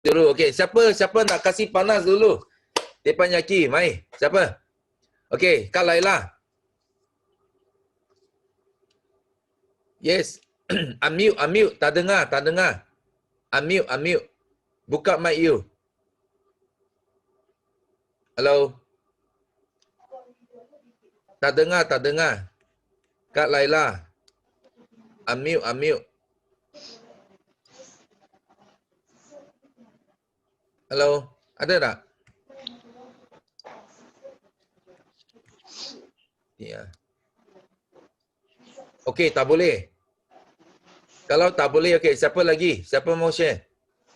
dulu. Okey, siapa nak kasih panas dulu? Teppanyaki, mai. Siapa? Okey, Kak Laila. Yes. unmute. Tak dengar. Unmute. Buka mic you. Hello. Tak dengar. Kak Laila. Unmute. Hello. Ada tak? Ya. Okey, tak boleh. Kalau tak boleh, okey. Siapa lagi? Siapa mau share?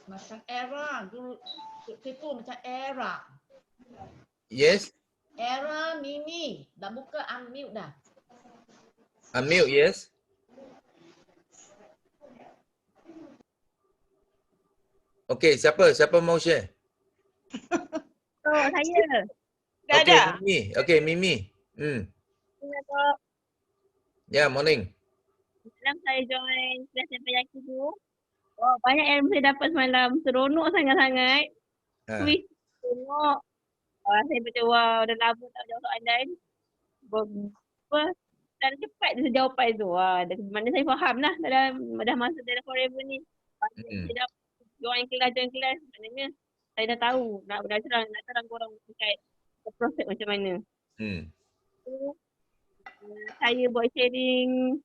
Macam era dulu itu macam era. Yes. Era Mimi dah buka unmute dah. Unmute, yes. Okey, siapa mau share? Oh, saya. Dah Okey, ada. Mimi. Okey, Mimi. Saya Tok. Ya, morning. Semalam saya join kelas teppanyaki tu. Oh, banyak yang saya dapat semalam. Seronok sangat-sangat. Ha. Twist seronok. Saya macam wow, dah lama tak jawab soalan. Apa? Dan cepat dia jawapan tu. Mana saya faham lah dah masuk dalam forever ni. Saya dah join kelas. Maknanya saya dah tahu nak terang korang terkait proses macam mana. Saya buat sharing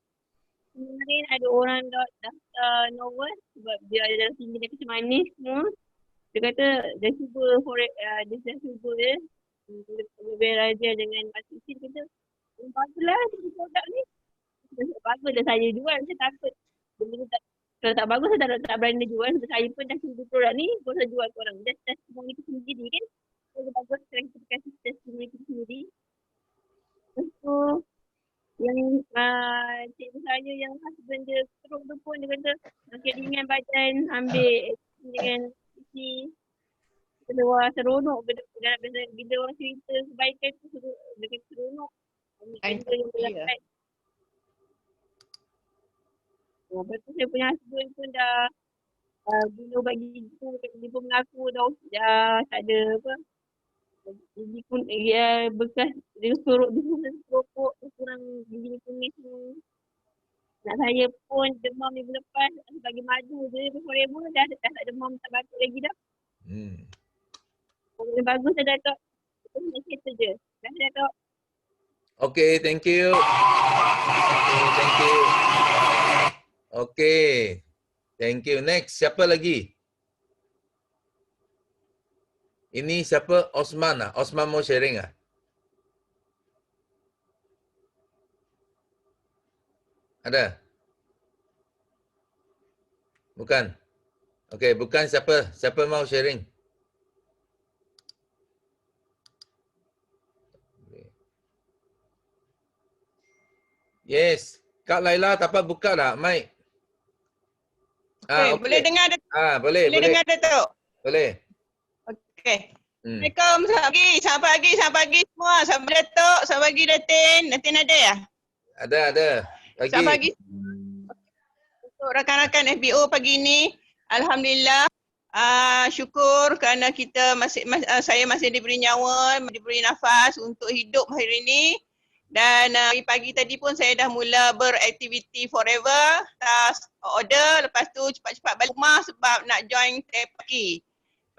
kemarin ada orang daftar novel sebab dia ada dalam tinggi dia kecil manis semua. Dia kata dia cuba lebih rajin dengan Pak Isi. Dia kata baguslah produk ni. Baguslah saya jual. Saya takut kalau tak bagus saya tak berani jual. Sebab saya pun dah cuba produk ni baru saya jual ke orang. Just testimoni kita sendiri kan. Kalau bagus sekarang kita kasih testimoni kita sendiri. Lepas tu yang cikgu saya yang husband dia stroke tu pun dia kata makin ringan badan, ambil dengan isi. Dia kata seronok bila orang cerita kebaikan tu dia kata seronok. Lepas tu saya punya husband pun dah bila ubat gigi tu dia pun mengaku dah tak ada apa. Gigi pun bekas dia sorok rokok kurang gigi kuning semua. Anak saya pun demam minggu lepas bagi madu je forever dah tak demam tak batuk lagi dah. Yang bagus dah Datuk. Itu cerita je. Dah Datuk. Okey, thank you. Okey. Thank you. Next, siapa lagi? Ini siapa? Osman ah. Osman mau sharing ah? Ada? Bukan? Okey, bukan siapa? Siapa mau sharing? Yes. Kak Laila dapat buka tak mic? Okay. Boleh dengar Datuk? Boleh. Dengar Datuk? Boleh. Okey. Assalamualaikum. Selamat pagi semua. Selamat Datuk, selamat pagi Datin. Datin ada ya? Ada. Pagi. Selamat pagi. Untuk rakan-rakan FBO pagi ini, alhamdulillah syukur kerana saya masih diberi nyawa, diberi nafas untuk hidup hari ini. Dan pagi tadi pun saya dah mula beraktiviti forever, task order, lepas tu cepat-cepat balik rumah sebab nak join teppanyaki.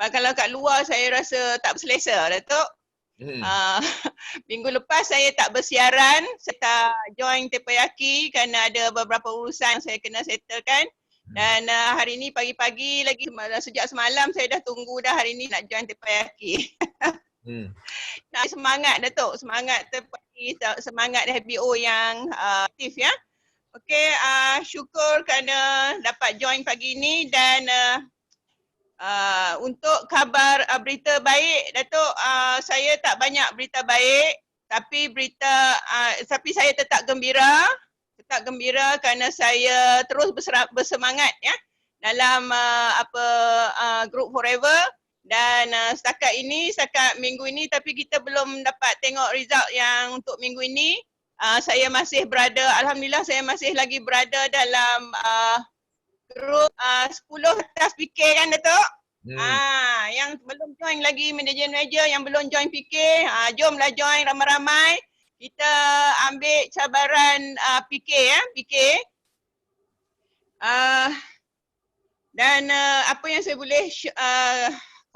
Kalau kat luar saya rasa tak berselesa, Datuk. Minggu lepas saya tak bersiaran, saya tak join teppanyaki kerana ada beberapa urusan yang saya kena settlekan. Dan hari ni pagi-pagi lagi, sejak semalam saya dah tunggu dah hari ni nak join teppanyaki. Nah, semangat Datuk, semangat teppanyaki, semangat FBO yang aktif ya. Okey, syukur kerana dapat join pagi ni dan untuk khabar berita baik Datuk, saya tak banyak berita baik tapi saya tetap gembira kerana saya terus bersemangat ya dalam group forever dan setakat minggu ini tapi kita belum dapat tengok result yang untuk minggu ini. Saya masih berada, alhamdulillah saya masih lagi berada dalam grup 10 atas fikir kan Datuk? Yang belum join lagi manager, yang belum join PK, jomlah join ramai-ramai. Kita ambil cabaran PK PK. Dan apa yang saya boleh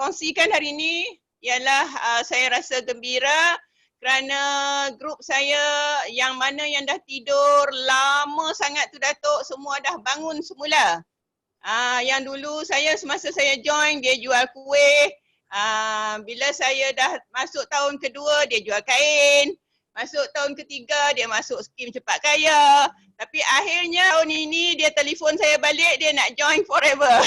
kongsikan hari ini ialah saya rasa gembira kerana grup saya yang mana yang dah tidur lama sangat tu Datuk, semua dah bangun semula. Yang dulu saya semasa saya join dia jual kuih. Bila saya dah masuk tahun kedua dia jual kain. Masuk tahun ketiga dia masuk skim cepat kaya. Tapi akhirnya tahun ini dia telefon saya balik dia nak join forever.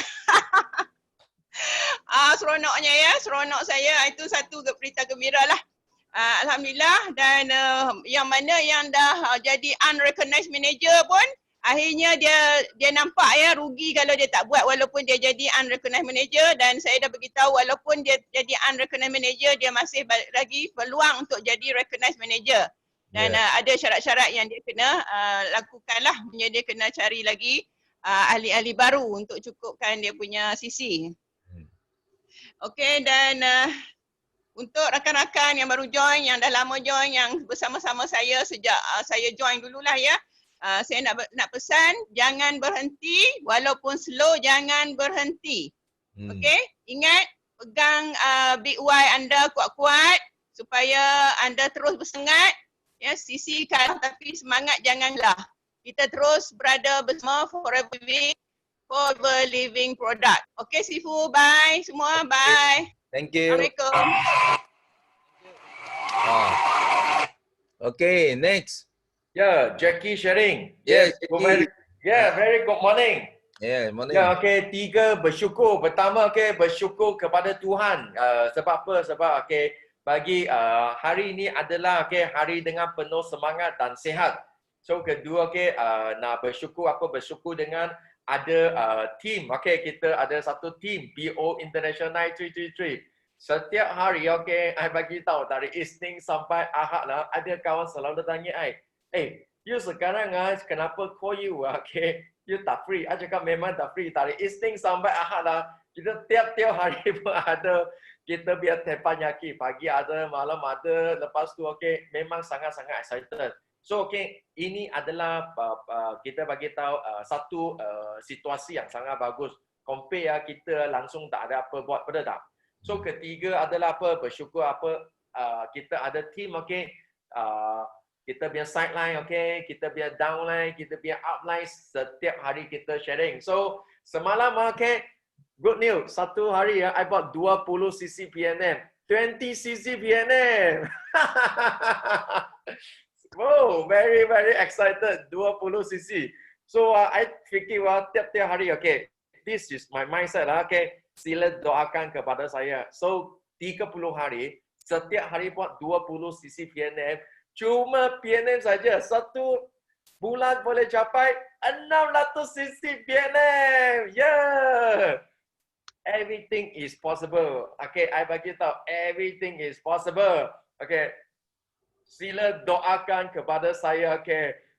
Seronoknya ya, seronok saya itu satu berita gembira lah. Alhamdulillah. Dan yang mana yang dah jadi unrecognized manager pun akhirnya dia nampak ya rugi kalau dia tak buat walaupun dia jadi unrecognized manager, dan saya dah beritahu walaupun dia jadi unrecognized manager dia masih lagi peluang untuk jadi recognized manager. Dan ada syarat-syarat yang dia kena lakukan lah. Dia kena cari lagi ahli-ahli baru untuk cukupkan dia punya sisi. Okey, dan untuk rakan-rakan yang baru join, yang dah lama join, yang bersama-sama saya sejak saya join dululah ya. Saya nak pesan, jangan berhenti, walaupun slow jangan berhenti. Okey, ingat pegang big Y anda kuat-kuat supaya anda terus bersemangat. Ya, sisi kalah tapi semangat janganlah. Kita terus berada bersama Forever Living Product. Okey Sifu, bye semua, bye. Thank you. Assalamualaikum. Okay, next. Jackie sharing. Yes, Jackie. Very good morning. Morning. Okay, 3 bersyukur. Pertama, bersyukur kepada Tuhan. Sebab apa? Sebab bagi hari ini adalah hari dengan penuh semangat dan sihat. So kedua nak bersyukur dengan ada team. Kita ada satu team BO International 9333. Setiap hari I bagi tahu dari Isnin sampai Ahad lah, ada kawan selalu tanya you sekarang kenapa call you you tak free? I cakap memang tak free. Dari Isnin sampai Ahad lah, kita tiap-tiap hari pun ada, kita biar tepan yaki. Pagi ada, malam ada, lepas tu memang sangat-sangat excited. So ini adalah kita bagi tahu satu situasi yang sangat bagus. Compare kita langsung tak ada apa buat, betul tak? So ketiga adalah apa? Bersyukur kita ada team kita biar sideline kita biar downline, kita biar upline, setiap hari kita sharing. So semalam good news, satu hari I bought 20 cc PNM, 20 cc PNM. Wow, very excited, 20 cc. So I fikir tiap-tiap hari this is my mindset sila doakan kepada saya. So 30 hari, setiap hari buat 20 cc PNM. Cuma PNM saja, satu bulan boleh capai 600 cc PNM. Everything is possible. I bagi tahu, everything is possible. Sila doakan kepada saya.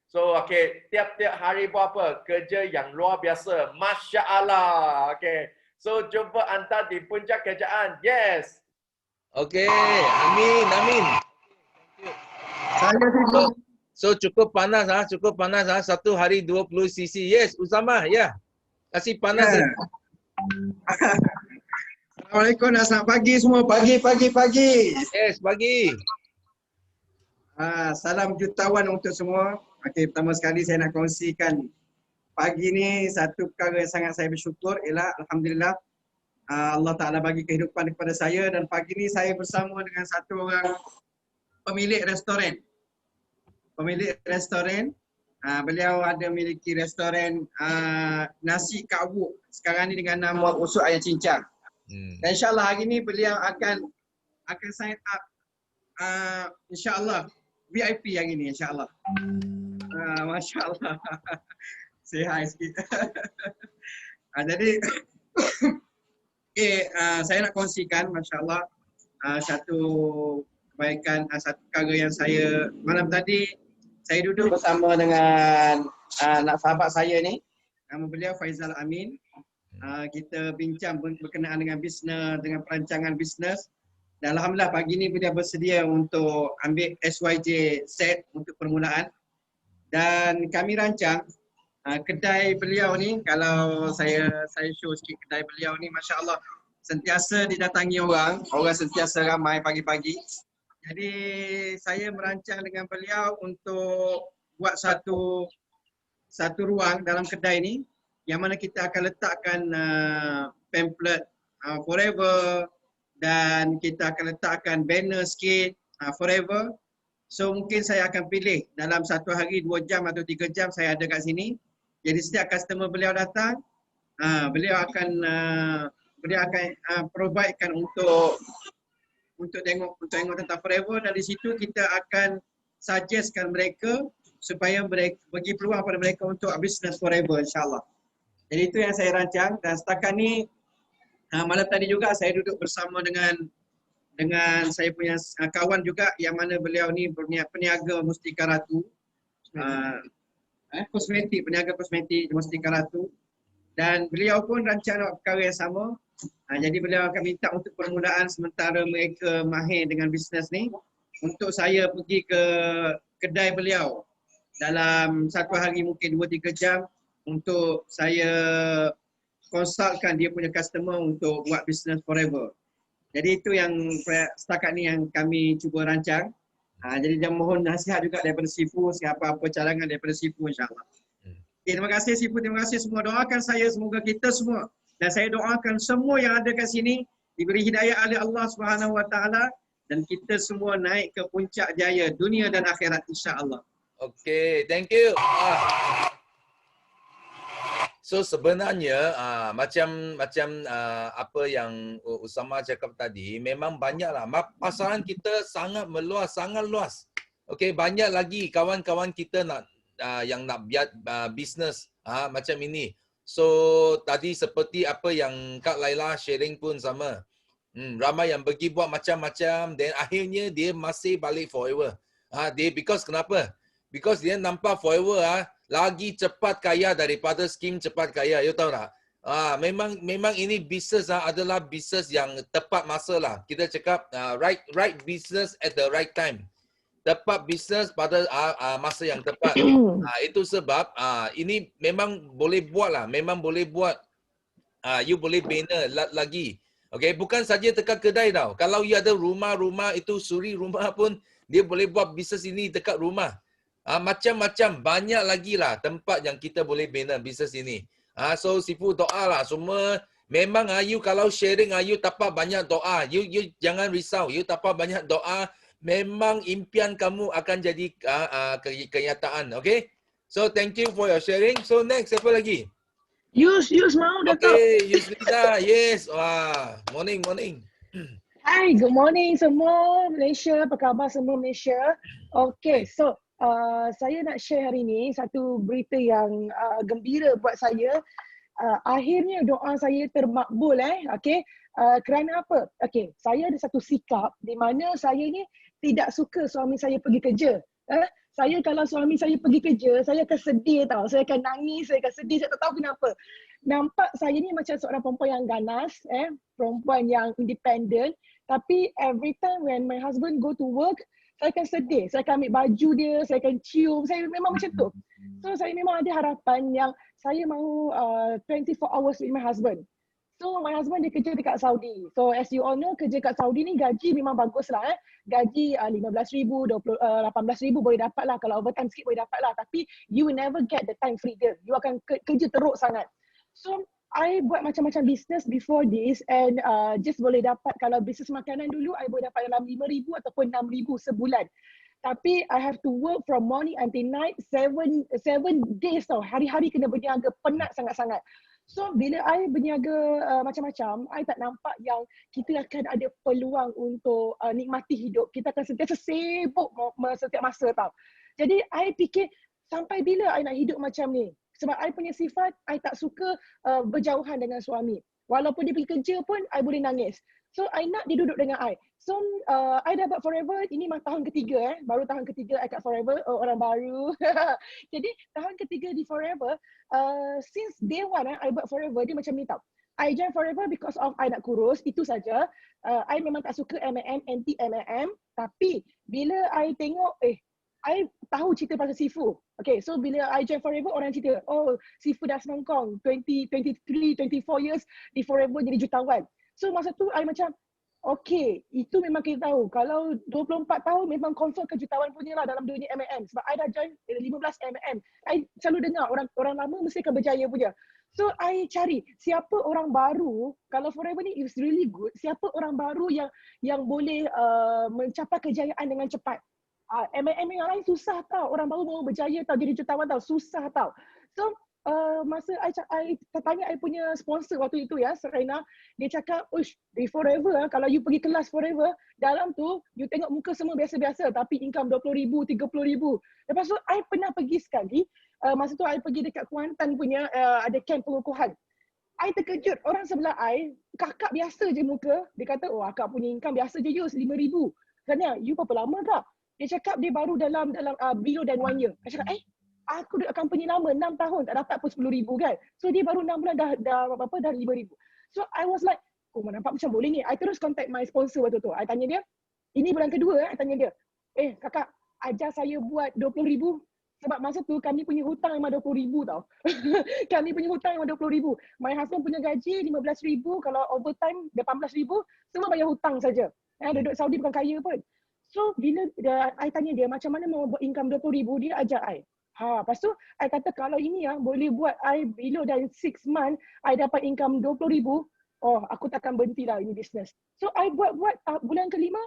So tiap-tiap hari buat apa? Kerja yang luar biasa. Masya Allah. So jumpa anda di puncak kerjaan. Yes. Amin. So cukup panas satu hari 20 cc. Yes, Usama, kasih panas. Assalamualaikum dan selamat pagi semua. Pagi. Yes, pagi. Salam jutawan untuk semua. Pertama sekali saya nak kongsikan pagi ni satu perkara yang sangat saya bersyukur ialah Alhamdulillah Allah Ta'ala bagi kehidupan kepada saya, dan pagi ni saya bersama dengan satu orang pemilik restoran. Beliau ada memiliki restoran nasi Kak Wuk sekarang ni dengan nama Usuk Ayam Cincang. Dan insyaAllah hari ni beliau akan sign up insyaAllah VIP yang ini insyaAllah. Masya Allah. Say hi sikit. Jadi saya nak kongsikan Masya Allah satu kebaikan, satu perkara yang saya malam tadi saya duduk bersama dengan anak sahabat saya ni, nama beliau Faizal Amin. Kita bincang berkenaan dengan bisnes, dengan perancangan bisnes. Dan alhamdulillah pagi ni beliau bersedia untuk ambil SYJ set untuk permulaan. Dan kami rancang kedai beliau ni, kalau saya show sikit kedai beliau ni, masya-Allah sentiasa didatangi orang sentiasa ramai pagi-pagi. Jadi saya merancang dengan beliau untuk buat satu ruang dalam kedai ni yang mana kita akan letakkan pamphlet forever, dan kita akan letakkan banner sikit forever. So mungkin saya akan pilih dalam satu hari 2 jam atau 3 jam saya ada kat sini. Jadi setiap customer beliau datang, beliau akan providekan untuk tengok tentang forever, dan di situ kita akan suggestkan mereka supaya mereka bagi peluang pada mereka untuk business forever, insyaAllah. Jadi itu yang saya rancang, dan setakat ni malam tadi juga saya duduk bersama dengan saya punya kawan juga yang mana beliau ni peniaga Mustika Ratu, peniaga kosmetik Mustika Ratu, dan beliau pun rancang perkara yang sama. Jadi beliau akan minta untuk permulaan sementara mereka mahir dengan bisnes ni, untuk saya pergi ke kedai beliau dalam satu hari mungkin 2-3 jam untuk saya konsultkan dia punya customer untuk buat business forever. Jadi itu yang setakat ni yang kami cuba rancang. Jadi jangan mohon nasihat juga daripada Sifu, apa-apa cadangan daripada Sifu, insyaAllah. Okay, terima kasih Sifu, terima kasih semua. Doakan saya, semoga kita semua, dan saya doakan semua yang ada kat sini diberi hidayah oleh Allah SWT, dan kita semua naik ke puncak jaya dunia dan akhirat, insyaAllah. Okay, thank you. So sebenarnya macam apa yang Usama cakap tadi, memang banyaklah pasaran kita sangat meluas, sangat luas. Okey, banyak lagi kawan-kawan kita yang nak buat bisnes macam ini. So tadi seperti apa yang Kak Laila sharing pun sama. Ramai yang pergi buat macam-macam, dan akhirnya dia masih balik forever. Because kenapa? Because dia nampak forever lagi cepat kaya daripada skim cepat kaya. You tahu tak? Memang ini bisnes adalah bisnes yang tepat masa lah. Kita cakap right business at the right time. Tepat bisnes pada masa yang tepat. Itu sebab ini memang boleh buat lah. Memang boleh buat. You boleh bina lagi. Okay, bukan saja dekat kedai tau. Kalau you ada rumah itu suri rumah pun, dia boleh buat bisnes ini dekat rumah. Macam-macam, banyak lagi lah tempat yang kita boleh bina bisnes ini. So Sifu doa lah semua. Memang you kalau sharing you dapat banyak doa. You jangan risau. You dapat banyak doa. Memang impian kamu akan jadi kenyataan. Okay? So thank you for your sharing. So next, siapa lagi? Yus mau Datuk. Okay, Yusrida. Yes. Wah, morning. Hai, good morning semua Malaysia. Apa khabar semua Malaysia? Okay, so saya nak share hari ni satu berita yang gembira buat saya. Akhirnya doa saya termakbul Okay. Kerana apa? Okay, saya ada satu sikap di mana saya ni tidak suka suami saya pergi kerja. Saya kalau suami saya pergi kerja, saya akan sedih tau. Saya akan nangis, saya akan sedih, saya tak tahu kenapa. Nampak saya ni macam seorang perempuan yang ganas, perempuan yang independent. Tapi every time when my husband go to work, saya akan sedih. Saya akan ambil baju dia, saya akan cium. Saya memang macam tu. So saya memang ada harapan yang saya mahu 24 hours with my husband. So my husband dia kerja dekat Saudi. So as you all know, kerja kat Saudi ni gaji memang bagus lah. Gaji 15,000, 18,000 boleh dapat lah. Kalau overtime sikit boleh dapat lah. Tapi you will never get the time freedom. You akan kerja teruk sangat. So I buat macam-macam business before this, and just boleh dapat, kalau bisnes makanan dulu I boleh dapat dalam 5,000 ataupun 6,000 sebulan. Tapi I have to work from morning until night 7 days tau. Hari-hari kena berniaga, penat sangat-sangat. So bila I berniaga macam-macam, I tak nampak yang kita akan ada peluang untuk nikmati hidup. Kita akan sentiasa sibuk setiap masa tau. Jadi I fikir sampai bila I nak hidup macam ni? Sebab I punya sifat, I tak suka berjauhan dengan suami. Walaupun dia pergi kerja pun, I boleh nangis. So I nak dia duduk dengan I. So I dah buat Forever, ini tahun ketiga baru tahun ketiga I kat Forever, orang baru. Jadi tahun ketiga di Forever, since day one I buat Forever, dia macam ni tau. I join Forever because of I nak kurus, itu saja. I memang tak suka M&M, anti M&M. Tapi bila I tengok, I tahu cerita pasal Sifu. Okay, so bila I join Forever, orang cerita, oh Sifu dah semangkong, 23, 24 years di Forever jadi jutawan. So masa tu I macam, okay, itu memang kita tahu. Kalau 24 tahun memang confirm kejutawan punya lah dalam dunia M&M. Sebab I dah join 15 M&M. I selalu dengar orang lama mesti akan berjaya punya. So I cari siapa orang baru, kalau Forever ni is really good, siapa orang baru yang boleh mencapai kejayaan dengan cepat. M&M yang lain susah tau, orang baru mau berjaya tau, jadi jutawan tau, susah tau. So masa I tanya I punya sponsor waktu itu ya, Serena, dia cakap, ush, di Forever kalau you pergi kelas Forever, dalam tu you tengok muka semua biasa-biasa tapi income 20,000, 30,000. Lepas tu I pernah pergi sekali, masa tu I pergi dekat Kuantan punya ada camp pengukuhan. I terkejut, orang sebelah I, kakak biasa je muka, dia kata, oh akak punya income biasa je Yus, 5,000. Katanya, you berapa lama kak? Dia cakap dia baru dalam below than 1 year. I cakap, aku duduk company lama 6 tahun tak dapat pun 10,000 kan. So dia baru 6 bulan dah 5,000. So I was like, oh nampak macam boleh ni. I terus contact my sponsor waktu tu. I tanya dia, ini bulan kedua I tanya dia, kakak ajar saya buat 20,000. Sebab masa tu kami punya hutang memang 20,000 tau. Kami punya hutang memang 20,000. My husband punya gaji 15,000, kalau overtime 18,000, semua bayar hutang saja. Duduk Saudi bukan kaya pun. So bila I tanya dia macam mana mau buat income 20,000, dia ajar I. Lepas tu I kata kalau ini boleh buat I below than 6 months, I dapat income 20,000, oh aku takkan berhenti lah ini business. So I buat bulan kelima,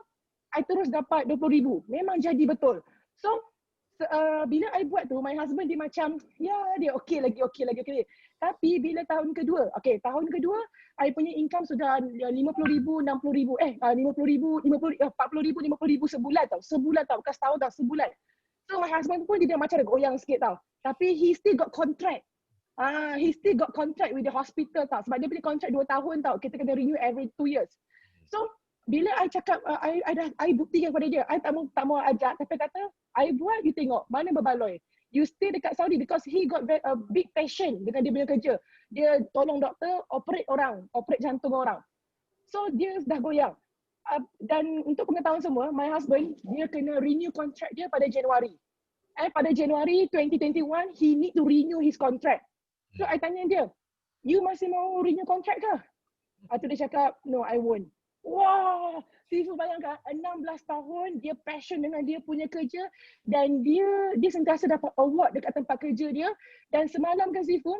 I terus dapat 20,000. Memang jadi betul. So bila I buat tu, my husband dia macam, ya dia okey lagi. Tapi bila tahun kedua, I punya income sudah 50,000, 60,000, 50,000, 40,000, 50,000 sebulan tau. Bukan setahun tau, sebulan. So my husband pun dia macam goyang sikit tau. Tapi he still got contract. He still got contract with the hospital tau. Sebab dia punya contract 2 tahun tau. Kita kena renew every 2 years. So bila I cakap, I buktikan kepada dia, I tak mau ajak, tapi kata, I buat, you tengok, mana berbaloi. You stay dekat Saudi because he got a big passion dengan dia punya kerja. Dia tolong doktor, operate jantung orang. So dia dah goyang. Dan untuk pengetahuan semua, my husband, dia kena renew contract dia pada Januari. Pada Januari 2021, he need to renew his contract. So I tanya dia, you masih mau renew contract ke? Tu dia cakap, no I won't. Wah, Sifu bayangkan 16 tahun dia passion dengan dia punya kerja dan dia sentiasa dapat award dekat tempat kerja dia. Dan semalam kan Sifu,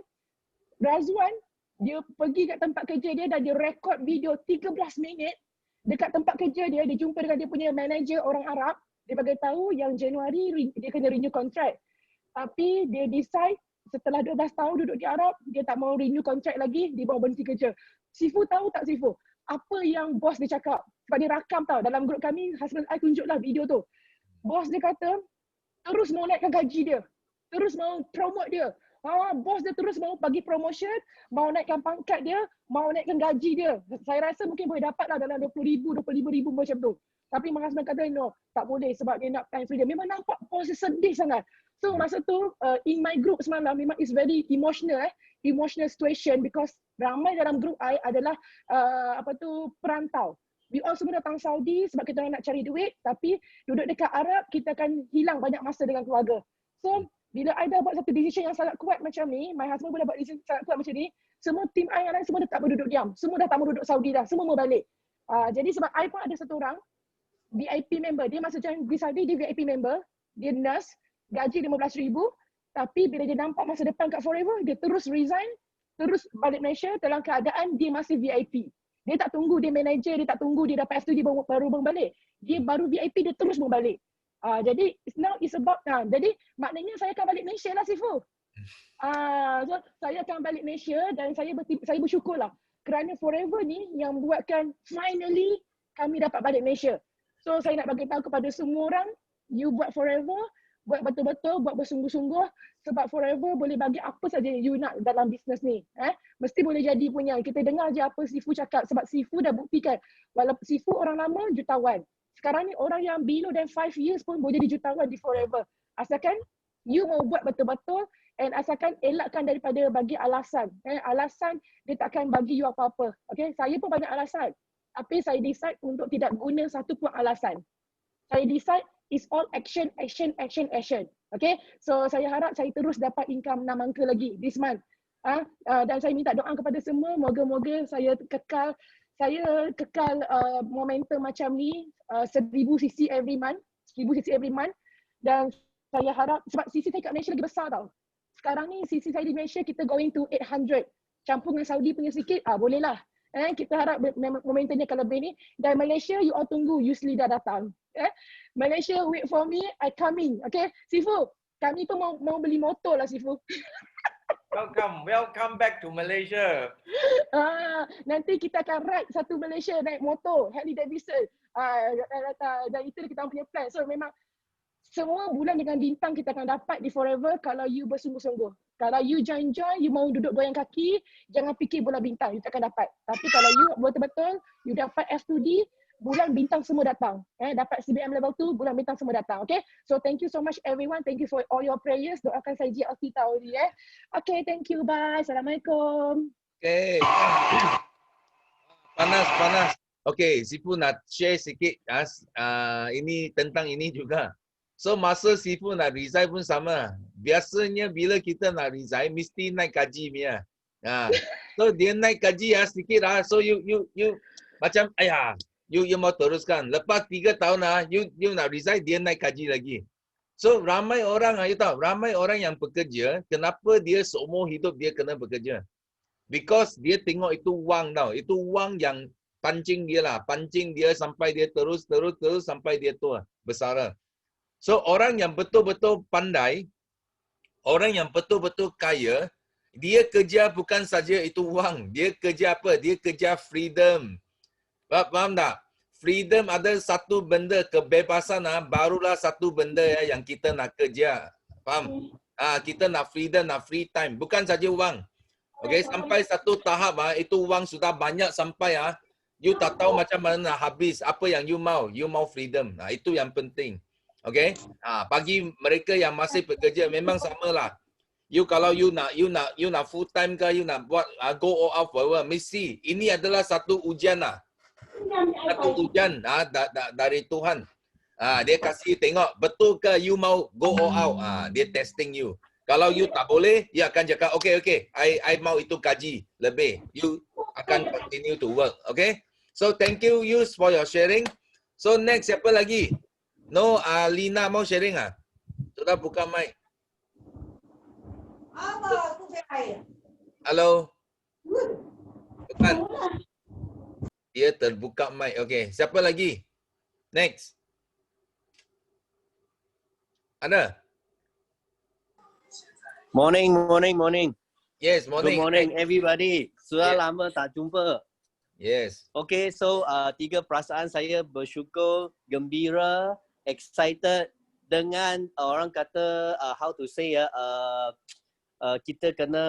Razwan dia pergi kat tempat kerja dia dan dia rekod video 13 minit dekat tempat kerja dia. Dia jumpa dengan dia punya manager orang Arab. Dia bagi tahu yang Januari dia kena renew contract. Tapi dia decide setelah 12 tahun duduk di Arab, dia tak mau renew contract lagi, dia bawa berhenti kerja. Sifu tahu tak Sifu? Apa yang bos dia cakap? Sebab dia rakam tau. Dalam grup kami, husband I tunjuklah video tu. Bos dia kata, terus mau naikkan gaji dia. Terus mau promote dia. Bos dia terus mau bagi promotion, mau naikkan pangkat dia, mau naikkan gaji dia. Saya rasa mungkin boleh dapat lah dalam 20,000, 25,000 macam tu. Tapi my husband kata, no, tak boleh sebab dia nak time freedom. Memang nampak bos dia sedih sangat. So masa tu, in my group semalam, memang it's very emotional situation because ramai dalam group I adalah perantau. We all semua datang Saudi sebab kita nak cari duit, tapi duduk dekat Arab, kita akan hilang banyak masa dengan keluarga. So, bila I dah buat satu decision yang sangat kuat macam ni, my husband pun dah buat decision sangat kuat macam ni, semua tim I yang lain semua dah tak berduduk diam. Semua dah tak mau duduk Saudi dah, semua mau balik. Jadi sebab I pun ada satu orang, VIP member, dia masa join di Saudi, dia VIP member, dia nurse, gaji 15,000, tapi bila dia nampak masa depan kat Forever, dia terus resign, terus balik Malaysia dalam keadaan dia masih VIP. Dia tak tunggu dia manager, dia tak tunggu dia dapat S2 dia baru balik. Dia baru VIP, dia terus balik. Jadi now it's about jadi maknanya saya akan balik Malaysia lah Sifu. So saya akan balik Malaysia dan saya bersyukurlah kerana Forever ni yang buatkan finally kami dapat balik Malaysia. So saya nak bagi tahu kepada semua orang, you buat Forever, buat betul-betul, buat bersungguh-sungguh sebab Forever boleh bagi apa saja you nak dalam bisnes ni. Mesti boleh jadi punya. Kita dengar je apa Sifu cakap sebab Sifu dah buktikan Kalau Sifu orang lama, jutawan. Sekarang ni orang yang below than 5 years pun boleh jadi jutawan di Forever. Asalkan you mau buat betul-betul and asalkan elakkan daripada bagi alasan. Alasan dia takkan bagi you apa-apa. Okay, saya pun banyak alasan. Tapi saya decide untuk tidak guna satu pun alasan. Saya decide is all action, action, action, action. Okay, so saya harap saya terus dapat income 6 angka lagi this month. Dan saya minta doa kepada semua, moga-moga saya kekal momentum macam ni 1000 cc every month, 1000 cc every month. Dan saya harap, sebab cc saya kat Malaysia lagi besar tau. Sekarang ni cc saya di Malaysia kita going to 800. Campur dengan Saudi punya sikit, boleh lah. Kita harap momentumnya akan lebih ni. Dan Malaysia, you all tunggu Yusli dah datang. Malaysia, wait for me, I coming. Okay, Sifu, kami pun mau beli motor lah Sifu. Welcome back to Malaysia. Nanti kita akan ride satu Malaysia naik motor, Harley Davidson. Dan itu kita punya plan. So memang semua bulan dengan bintang kita akan dapat di Forever kalau you bersungguh-sungguh. Kalau you join, you mau duduk goyang kaki, jangan fikir bola bintang, you takkan dapat. Tapi kalau you betul-betul, you dapat F2D, bulan bintang semua datang. Dapat CBM level 2, bulan bintang semua datang. Okay, so thank you so much everyone. Thank you for all your prayers. Doakan saya GLT tahun ni. Okay, thank you. Bye. Assalamualaikum. Okay. Panas. Okay, Sifu nak share sikit ini tentang ini juga. So masa Sifu nak resign pun sama. Biasanya bila kita nak resign mesti naik gaji punya. So dia naik gaji sikit So you macam you mau teruskan. Lepas 3 tahun you nak resign, dia naik gaji lagi. So ramai orang you tahu, ramai orang yang bekerja, kenapa dia seumur hidup dia kena bekerja? Because dia tengok itu wang tau. Itu wang yang pancing dia lah. Pancing dia sampai dia terus sampai dia tua, besar. So orang yang betul-betul pandai, orang yang betul-betul kaya, dia kerja bukan saja itu wang. Dia kerja apa? Dia kerja freedom. Faham tak? Freedom ada satu benda, kebebasan barulah satu benda yang kita nak kerja. Faham? Kita nak freedom, nak free time. Bukan saja wang. Okay, sampai satu tahap itu wang sudah banyak sampai you tak tahu macam mana nak habis. Apa yang you mau? You mau freedom. Itu yang penting. Okay? Bagi mereka yang masih bekerja memang samalah. You kalau you nak full time ke, you nak buat go all out forever, mesti ini adalah satu ujian lah. Satu ujian dari Tuhan. Dia kasih tengok betul ke you mau go all out. Dia testing you. Kalau you tak boleh, dia akan cakap okay, I mau itu gaji lebih. You akan continue to work. Okay? So thank you Yus for your sharing. So next siapa lagi? No, Lina mau sharing Sudah buka mic. Halo. Bukan. Dia terbuka mic. Okay. Siapa lagi? Next. Ada? Morning. Yes, morning. Good morning everybody. Sudah lama tak jumpa. Yes. Okay, so 3 perasaan saya: bersyukur, gembira, excited dengan orang kata how to say kita kena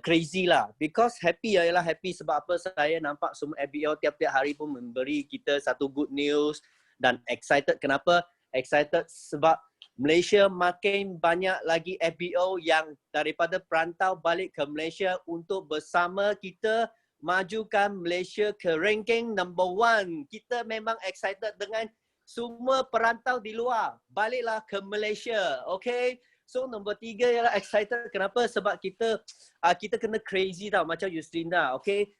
crazy lah, because happy ialah happy sebab apa, saya nampak semua FBO tiap-tiap hari pun memberi kita satu good news. Dan excited kenapa? Excited sebab Malaysia makin banyak lagi FBO yang daripada perantau balik ke Malaysia untuk bersama kita majukan Malaysia ke ranking number 1. Kita memang excited dengan semua perantau di luar. Baliklah ke Malaysia. Okay? So nombor 3 ialah excited. Kenapa? Sebab kita kena crazy tau. Macam Yuslinda. Okay?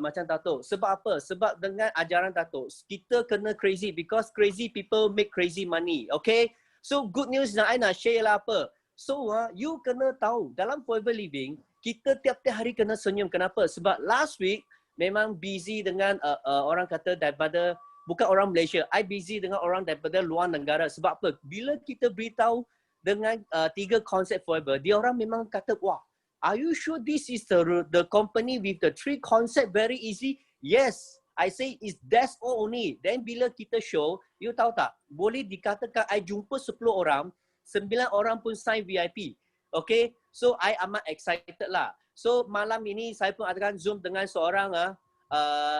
Macam Dato'. Sebab apa? Sebab dengan ajaran Dato', kita kena crazy because crazy people make crazy money. Okay? So good news yang I nak share lah apa? So you kena tahu dalam Forever Living, kita tiap-tiap hari kena senyum. Kenapa? Sebab last week memang busy dengan orang kata daripada, bukan orang Malaysia, I busy dengan orang daripada luar negara. Sebab apa? Bila kita beritahu dengan 3 konsep Forever, dia orang memang kata, wah, are you sure this is the company with the 3 concept very easy? Yes, I say that's all only. Then bila kita show, you tahu tak? Boleh dikatakan I jumpa 10 orang, 9 orang pun sign VIP. Okay, so I amat excited lah. So malam ini saya pun akan Zoom dengan seorang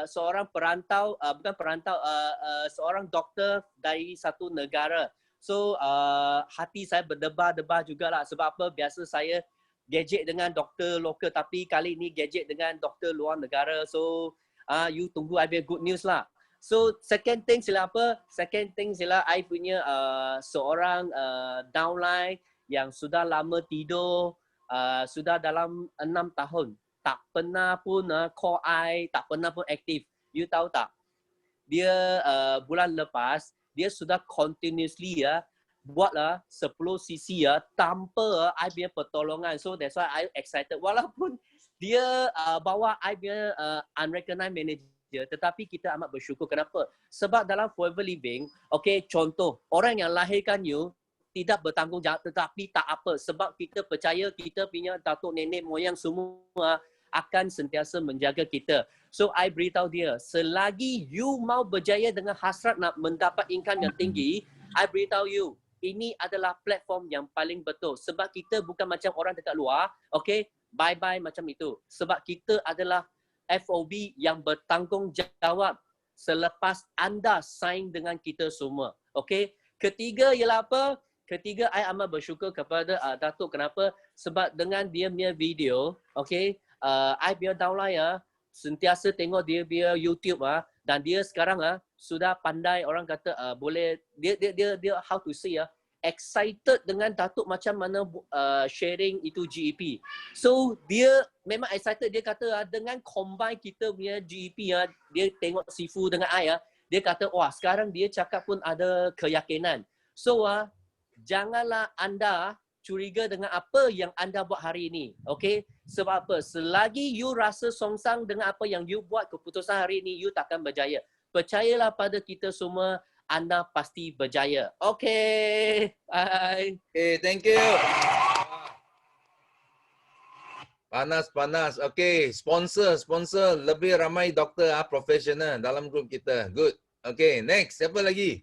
seorang perantau, bukan perantau, seorang doktor dari satu negara. So hati saya berdebar-debar jugalah. Sebab apa? Biasa saya gadget dengan doktor lokal, tapi kali ini gadget dengan doktor luar negara. So you tunggu I punya good news lah. So second thing sila apa? Second thing sila I punya seorang downline yang sudah lama tidur, sudah dalam 6 tahun. Tak pernah pun call I, tak pernah pun aktif. You tahu tak? Dia bulan lepas, dia sudah continuously buatlah 10 cc tanpa I punya pertolongan. So that's why I excited. Walaupun dia bawa I punya unrecognized manager, tetapi kita amat bersyukur. Kenapa? Sebab dalam Forever Living, okay, contoh, orang yang lahirkan you tidak bertanggungjawab, tetapi tak apa. Sebab kita percaya kita punya datuk nenek moyang semua akan sentiasa menjaga kita. So I beritahu dia, selagi you mau berjaya dengan hasrat nak mendapat income yang tinggi, I beritahu you, ini adalah platform yang paling betul. Sebab kita bukan macam orang dekat luar, okay, bye-bye macam itu. Sebab kita adalah FOB yang bertanggungjawab selepas anda sign dengan kita semua. Okay. Ketiga ialah apa? Ketiga, I amat bersyukur kepada Datuk. Kenapa? Sebab dengan dia punya video, okay, I punya downline sentiasa tengok dia punya YouTube dan dia sekarang sudah pandai, orang kata boleh dia how to say excited dengan Datuk macam mana sharing itu GEP. So dia memang excited, dia kata dengan combine kita punya GEP dia tengok Sifu dengan I dia kata wah sekarang dia cakap pun ada keyakinan. So janganlah anda curiga dengan apa yang anda buat hari ini. Okay? Sebab apa? Selagi you rasa songsang dengan apa yang you buat keputusan hari ini, you takkan berjaya. Percayalah pada kita semua, anda pasti berjaya. Okay. Bye. Okay, thank you. Panas. Okay, sponsor lebih ramai doktor profesional dalam grup kita. Good. Okay, next. Siapa lagi?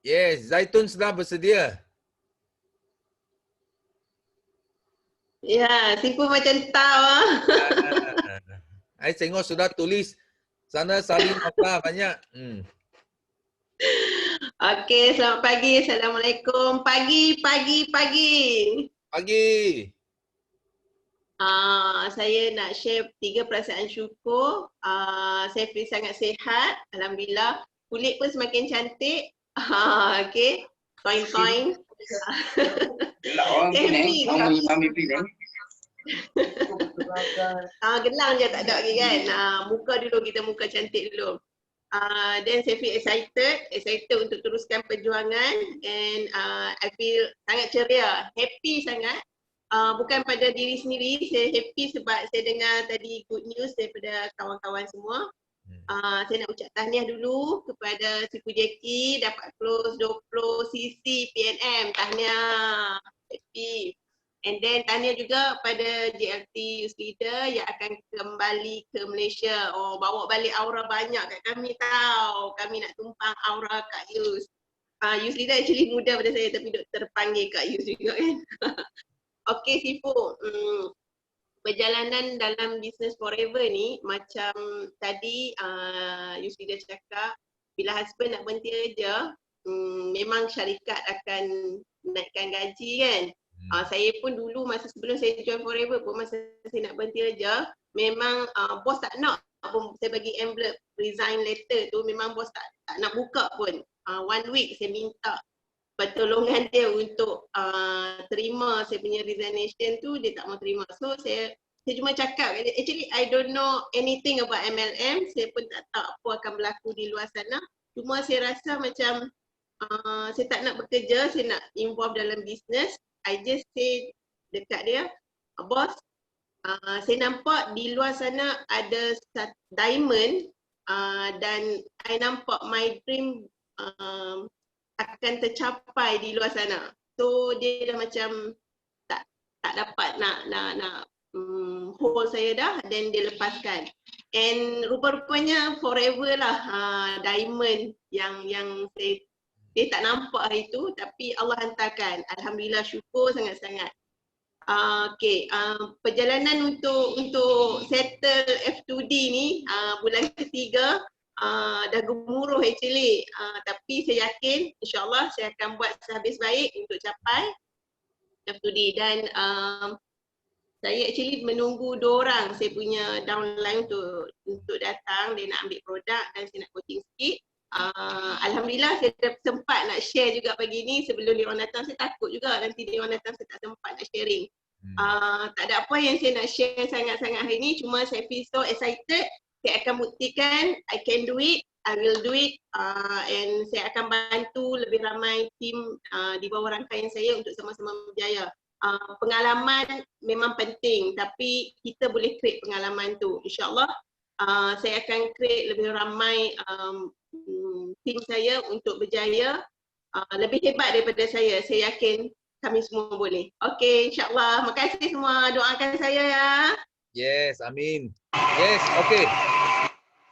Yes, Zaitun sudah bersedia. Ya, Sifu macam tahu. Saya tengok sudah tulis sana salin apa banyak. Okey, selamat pagi. Assalamualaikum. Pagi. Saya nak share 3 perasaan syukur. Saya feel sangat sihat. Alhamdulillah. Kulit pun semakin cantik. Okey. Toing. Gelang je tak ada lagi kan. Muka dulu, kita muka cantik dulu. Then saya feel excited untuk teruskan perjuangan, and I feel sangat ceria, happy sangat. Bukan pada diri sendiri, saya happy sebab saya dengar tadi good news daripada kawan-kawan semua. Saya nak ucap tahniah dulu kepada Sifu Jackie dapat close 20 cc PNM. Tahniah, happy. And then tahniah juga pada JLT Youth Leader yang akan kembali ke Malaysia. Oh, bawa balik aura banyak kat kami tau. Kami nak tumpang aura Kak Yus. Youth Leader actually muda pada saya tapi duk terpanggil Kak Yus juga kan. Okay Sifu, perjalanan dalam business forever ni macam tadi Youth Leader cakap, bila husband nak berhenti kerja, memang syarikat akan naikkan gaji kan. Saya pun dulu masa sebelum saya join Forever pun, masa saya nak berhenti kerja, memang bos tak nak pun saya bagi envelope resign letter tu, memang bos tak nak buka pun. 1 week saya minta pertolongan dia untuk terima saya punya resignation tu, dia tak mau terima. So saya cuma cakap, actually I don't know anything about MLM, saya pun tak tahu apa akan berlaku di luar sana. Cuma saya rasa macam saya tak nak bekerja, saya nak involve dalam business. I just say dekat dia, bos, saya nampak di luar sana ada diamond dan I nampak my dream akan tercapai di luar sana. So dia dah macam tak dapat nak hold saya dah, then dia lepaskan. And rupa-rupanya forever lah diamond yang saya tak nampak hari tu, tapi Allah hantarkan. Alhamdulillah, syukur sangat-sangat. Perjalanan untuk settle F2D ni bulan ketiga dah gemuruh actually. Tapi saya yakin insyaAllah saya akan buat sehabis baik untuk capai F2D. Dan saya actually menunggu diorang, saya punya downline untuk datang, dia nak ambil produk dan saya nak coaching sikit. Alhamdulillah saya sempat nak share juga pagi ni sebelum diorang datang. Saya takut juga nanti diorang datang saya tak sempat nak sharing. Tak ada apa yang saya nak share sangat-sangat hari ni, cuma saya feel so excited. Saya akan buktikan I can do it, I will do it, and saya akan bantu lebih ramai tim di bawah rangkaian saya untuk sama-sama berjaya. Pengalaman memang penting, tapi kita boleh create pengalaman tu. InsyaAllah saya akan create lebih ramai tim saya untuk berjaya lebih hebat daripada saya. Saya yakin kami semua boleh. Okey, insyaAllah. Terima kasih semua. Doakan saya ya. Yes, amin. Yes, okay.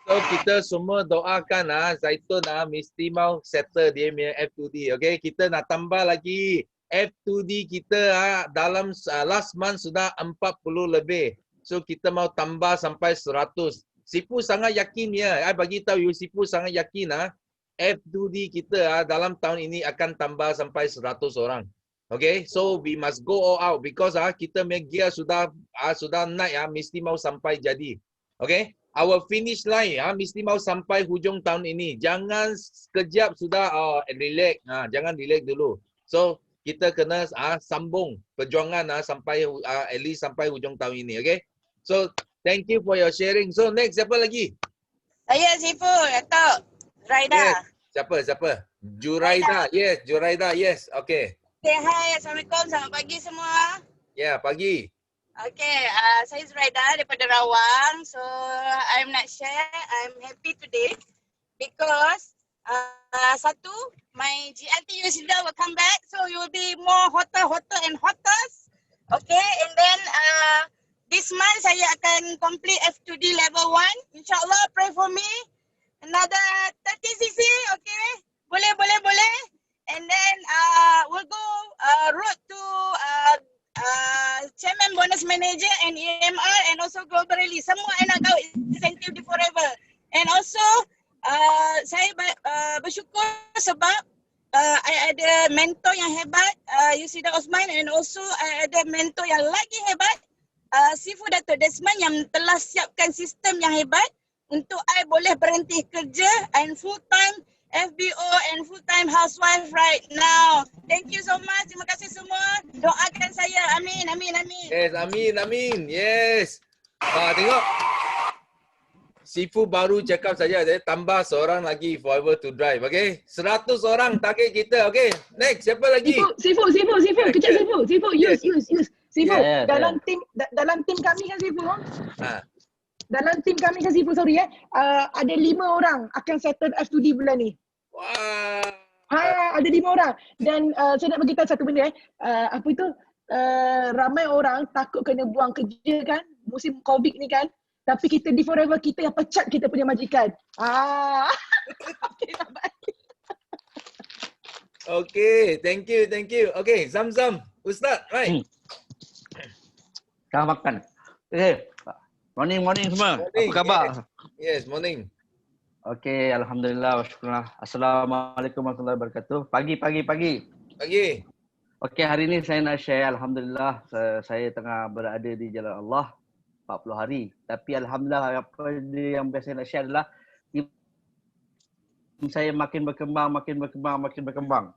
So kita semua doakan Zaitun mesti mau settle dia punya F2D. Okay, kita nak tambah lagi. F2D kita dalam last month sudah 40 lebih. So kita mau tambah sampai 100. Sifu sangat yakin ya. I bagi tahu you, Sifu sangat yakin F2D kita dalam tahun ini akan tambah sampai 100 orang. Okay, so we must go all out because kita punya gear sudah naik mesti mau sampai jadi. Okay, our finish line mesti mau sampai hujung tahun ini. Jangan sekejap sudah relax. Jangan relax dulu. So kita kena sambung perjuangan sampai at least sampai hujung tahun ini. Okay, so thank you for your sharing. So next siapa lagi? Saya Sifu, Datuk Juraida. Yes. Siapa? Juraida. Yes, Juraida. Yes. Okay. Okay, hai. Assalamualaikum. Selamat pagi semua. Ya, pagi. Okay, saya Zuraida daripada Rawang. So, I'm not share. I'm happy today because satu, my GNT Yusida will come back. So, you will be more hotter and hotter. Okay, and then this month saya akan complete F2D level 1. InsyaAllah, pray for me. Another 30cc, okay? Boleh. And then we'll go road to Chairman Bonus Manager and EMR and also Global Release. Semua I nak tahu insentif di Forever. And also saya bersyukur sebab I ada mentor yang hebat, Yusida Osman, and also I ada mentor yang lagi hebat, Sifu Dato' Desmond, yang telah siapkan sistem yang hebat untuk I boleh berhenti kerja and full time FBO and full-time housewife right now. Thank you so much. Terima kasih semua. Doakan saya. Amin. Yes, amin. Yes. Tengok. Sifu baru cakap saja, tambah seorang lagi Forever to Drive. Okay? 100 orang target kita. Okay? Next, siapa lagi? Sifu. Kejap Sifu. Use. Sifu, Yeah, dalam tim kami kan Sifu. Dalam tim kami kan Sifu, sorry ada 5 orang akan settle F2D bulan ni. Wah. Ada 5 orang. Dan saya nak bagi tahu satu benda ramai orang takut kena buang kerja kan, musim COVID ni kan. Tapi kita di Forever, kita yang pecat kita punya majikan. Okay, sabar. Okay, thank you. Okay, Zam, Ustaz, right? Dah makan. Okay. Morning semua. Apa khabar? Yes, morning. Okey, alhamdulillah, syukurlah. Assalamualaikum warahmatullahi wabarakatuh. Pagi. Okey, hari ni saya nak share, alhamdulillah saya tengah berada di jalan Allah 40 hari. Tapi alhamdulillah apa yang biasa nak share adalah saya makin berkembang.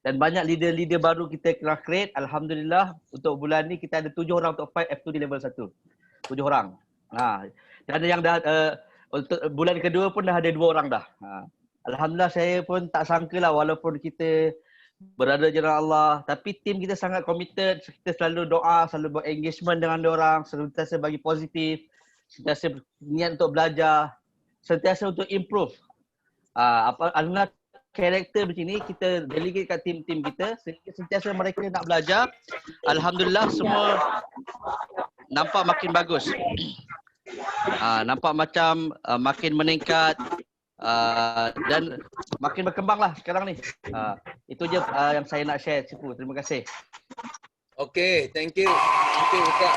Dan banyak leader baru kita telah create. Alhamdulillah untuk bulan ni kita ada 7 orang top 5 F2D level 1. 7 orang. Dan yang dah untuk bulan kedua pun dah ada 2 orang dah. Alhamdulillah saya pun tak sangka lah walaupun kita berada di jalan Allah, tapi tim kita sangat committed. Kita selalu doa, selalu buat engagement dengan diorang, sentiasa bagi positif, sentiasa niat untuk belajar, sentiasa untuk improve. Alhamdulillah karakter macam ni kita delegate kat tim-tim kita sehingga sentiasa mereka nak belajar. Alhamdulillah semua nampak makin bagus. Nampak macam makin meningkat dan makin berkembang lah sekarang ni. Itu je yang saya nak share, Sifu. Terima kasih. Okay, thank you. Thank you Ustaz.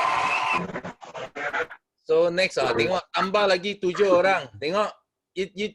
So next tengok tambah lagi 7 orang. Tengok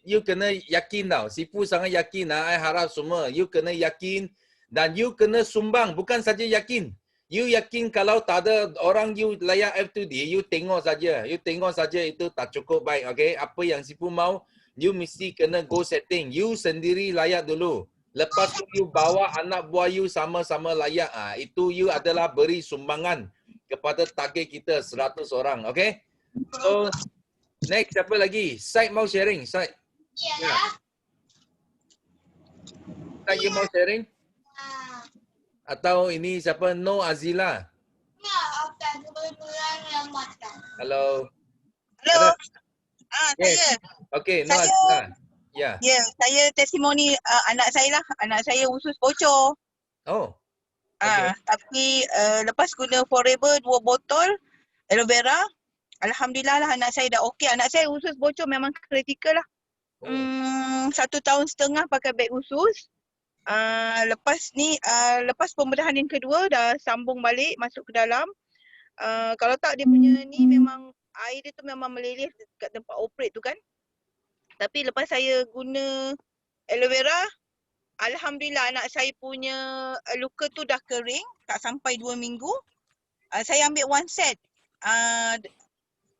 you kena yakin tau. Sifu sangat yakin I harap semua you kena yakin dan you kena sumbang, bukan saja yakin. You yakin kalau tak ada orang you layak F2D, you tengok saja. You tengok saja itu tak cukup baik, okay? Apa yang Sifu mau, you mesti kena go setting. You sendiri layak dulu. Lepas tu you bawa anak buah you sama-sama layak. Itu you adalah beri sumbangan kepada target kita 100 orang, okay? So next siapa lagi? Syed mau sharing? Syed. Ya. Syed you mau sharing? Atau ini siapa? No Azila. Halo. Hello. Yes. Saya. Okay, No Saya. Azila. Ya. Ya, saya testimoni anak saya lah. Anak saya usus bocor. Oh. Okay. Tapi lepas guna Forever 2 botol aloe vera, alhamdulillah lah anak saya dah okey. Anak saya usus bocor memang kritikal lah. 1 tahun setengah pakai beg usus. Lepas pembedahan yang kedua dah sambung balik masuk ke dalam. Kalau tak dia punya ni memang air dia tu memang meleleh kat tempat operate tu kan. Tapi lepas saya guna aloe vera, alhamdulillah anak saya punya luka tu dah kering, tak sampai 2 minggu. Saya ambil 1 set.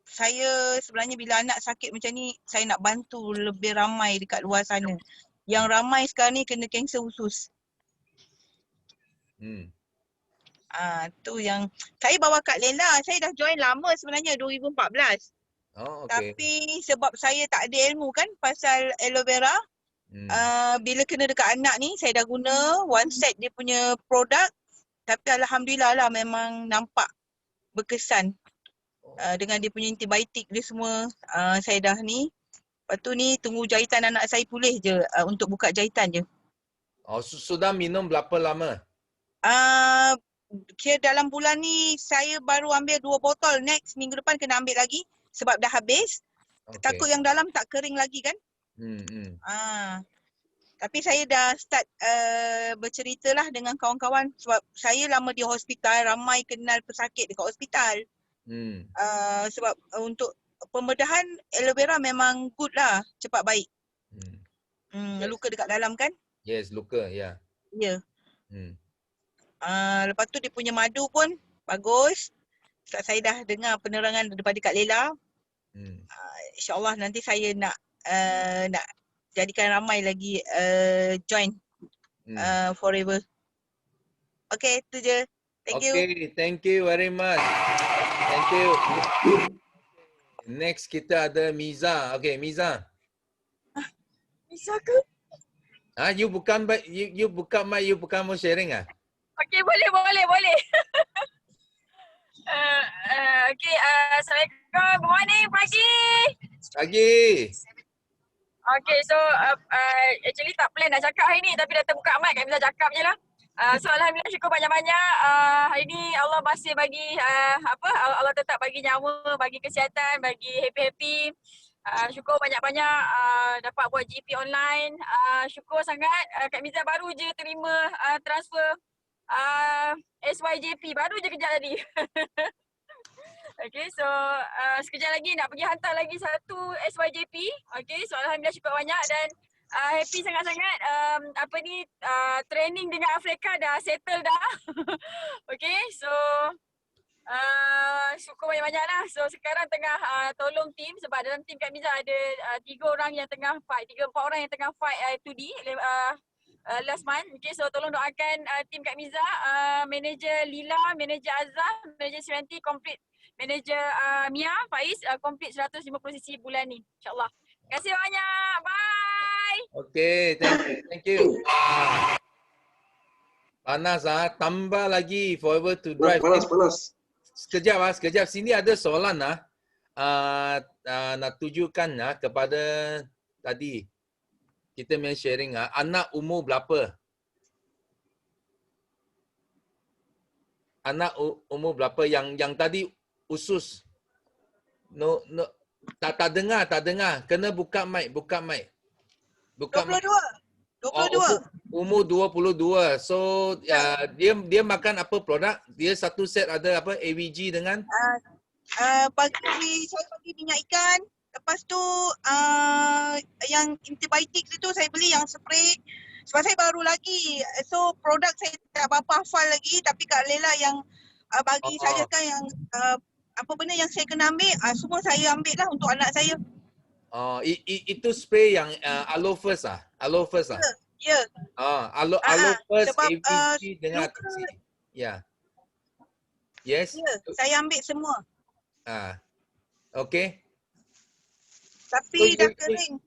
Saya sebenarnya bila anak sakit macam ni, saya nak bantu lebih ramai dekat luar sana. Yang ramai sekarang ni kena kanser usus. Tu yang saya bawa Kak Lela. Saya dah join lama sebenarnya 2014. Oh, okay. Tapi sebab saya tak ada ilmu kan pasal aloe vera, bila kena dekat anak ni saya dah guna 1 set dia punya produk. Tapi alhamdulillah lah memang nampak berkesan. Dengan dia punya antibiotik dia semua, saya dah ni. Lepas tu ni tunggu jahitan anak saya pulih je untuk buka jahitan je. Oh, sudah minum berapa lama? Kira dalam bulan ni saya baru ambil 2 botol. Next minggu depan kena ambil lagi sebab dah habis. Okay. Takut yang dalam tak kering lagi kan. Tapi saya dah start bercerita lah dengan kawan-kawan sebab saya lama di hospital, ramai kenal pesakit dekat hospital. Sebab untuk pembedahan aloe vera memang good lah, cepat baik. Yes. Luka dekat dalam kan? Yes, luka, ya. Ya. Lepas tu dia punya madu pun bagus. Sebab saya dah dengar penerangan daripada Kak Lela. InsyaAllah nanti saya nak jadikan ramai lagi join Forever. Okay, itu je. Thank you. Okay, thank you very much. Thank you. Next kita ada Miza. Okay, Miza. Miza ke? You bukan you bukan mic, you bukan mau sharing ah? Okay, boleh. Okay, Assalamualaikum. Good morning, pagi. Pagi. Okay, so actually tak plan nak cakap hari ni tapi dah terbuka mic, Kak Miza cakap je lah. So alhamdulillah syukur banyak-banyak. Hari ni Allah masih bagi Allah tetap bagi nyawa, bagi kesihatan, bagi happy-happy. Syukur banyak-banyak dapat buat GP online. Syukur sangat Kak Miza baru je terima transfer SYJP, baru je kejap tadi. Okay, so sekejap lagi nak pergi hantar lagi satu SYJP. Okay, so alhamdulillah syukur banyak dan happy sangat-sangat. Training dengan Afrika dah settle dah. Okay, so syukur banyak-banyak lah. So sekarang tengah tolong tim sebab dalam tim Kak Miza ada 3 orang yang tengah fight, 3-4 orang yang tengah fight 2D last month. Okay, so tolong doakan tim Kak Miza, manager Lila, manager Azhar, manager Siranti complete, manager Mia, Faiz complete 150 sesi bulan ni, insyaAllah. Terima kasih banyak. Bye. Okay, thank you. Panas tambah lagi Forever to Drive. Panas. Sekejap. Sini ada soalan nak tujukan kepada tadi kita main sharing anak umur berapa? Anak umur berapa yang tadi usus? No. Tak dengar. Kena buka mic. 22. Umur 22. So dia makan apa produk? Dia satu set ada apa AVG dengan Saya bagi minyak ikan. Lepas tu yang antibiotik tu saya beli yang spray. Sebab saya baru lagi. So produk saya tak berapa hafal lagi. Tapi Kak Lela yang bagi saya kan yang apa benda yang saya kena ambil, semua saya ambil lah untuk anak saya. Itu spray yang Aloe First ah? Aloe First ah? Ya. Aloe First sebab, AVG dengan Atixi. Ya. Yes. Ya, saya ambil semua. Okay. Tapi dah kering.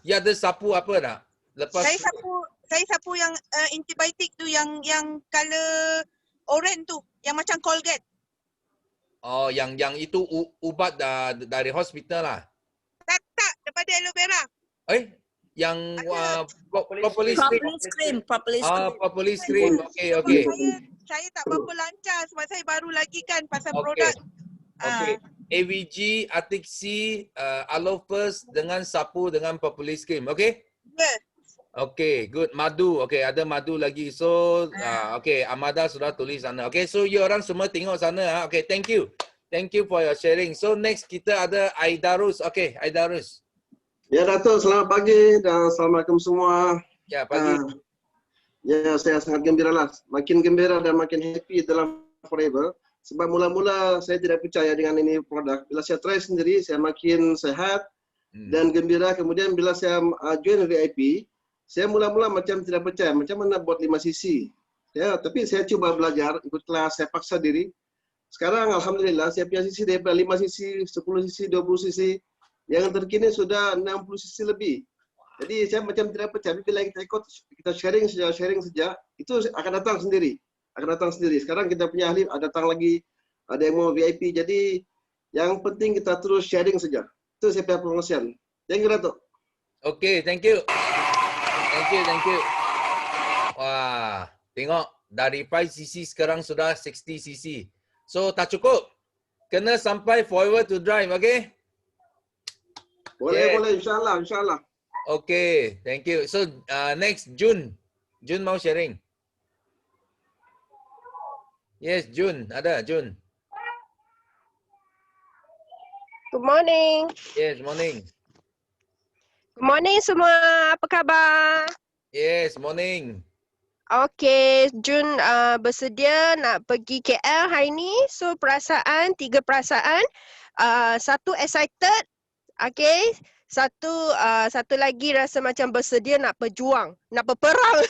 Ya ada sapu apa tak? Lepas Saya sapu yang antibiotik tu yang color orange tu, yang macam Colgate. Yang itu ubat dari hospital lah. Tak, daripada aloe vera. Yang propolis cream. Propolis cream. Okay. Saya tak berapa lancar sebab saya baru lagi kan pasal produk. Okay. AVG, Atixi, Aloe First dengan sapu dengan propolis cream. Okay? Yes. Okay, good. Madu. Okay, ada madu lagi. So, okay, Amada sudah tulis sana. Okay, so you orang semua tengok sana. Okay, thank you. Thank you for your sharing. So, next kita ada Aidarus. Okay, Aidarus. Ya, Datuk. Selamat pagi dan Assalamualaikum semua. Ya, pagi. Ya, saya sangat gembira lah. Makin gembira dan makin happy dalam Forever. Sebab mula-mula saya tidak percaya dengan ini produk. Bila saya try sendiri, saya makin sehat dan gembira. Kemudian bila saya join VIP, saya mula-mula macam tidak percaya. Macam mana buat 5 cc. Ya, tapi saya cuba belajar, ikut kelas, saya paksa diri. Sekarang Alhamdulillah, saya punya cc daripada 5 cc, 10 cc, 20 cc. Yang terkini sudah 60 cc lebih. Jadi saya macam tidak percaya. Bila kita ikut, kita sharing saja, itu akan datang sendiri. Sekarang kita punya ahli datang lagi, ada yang mau VIP. Jadi yang penting kita terus sharing saja. Itu saya punya promosian. Thank you, Datuk. Okay, thank you. Thank you. Wah, tengok dari 5cc sekarang sudah 60cc. So tak cukup. Kena sampai forever to drive, okay? Boleh, insyaAllah. Okay, thank you. So next Jun. Jun mau sharing. Yes, Jun. Ada, Jun. Good morning. Yes, morning. Good morning semua. Apa khabar? Yes, morning. Okay, Jun bersedia nak pergi KL hari ni. So, tiga perasaan. Satu excited. Okay. Satu lagi rasa macam bersedia nak berjuang. Nak berperang.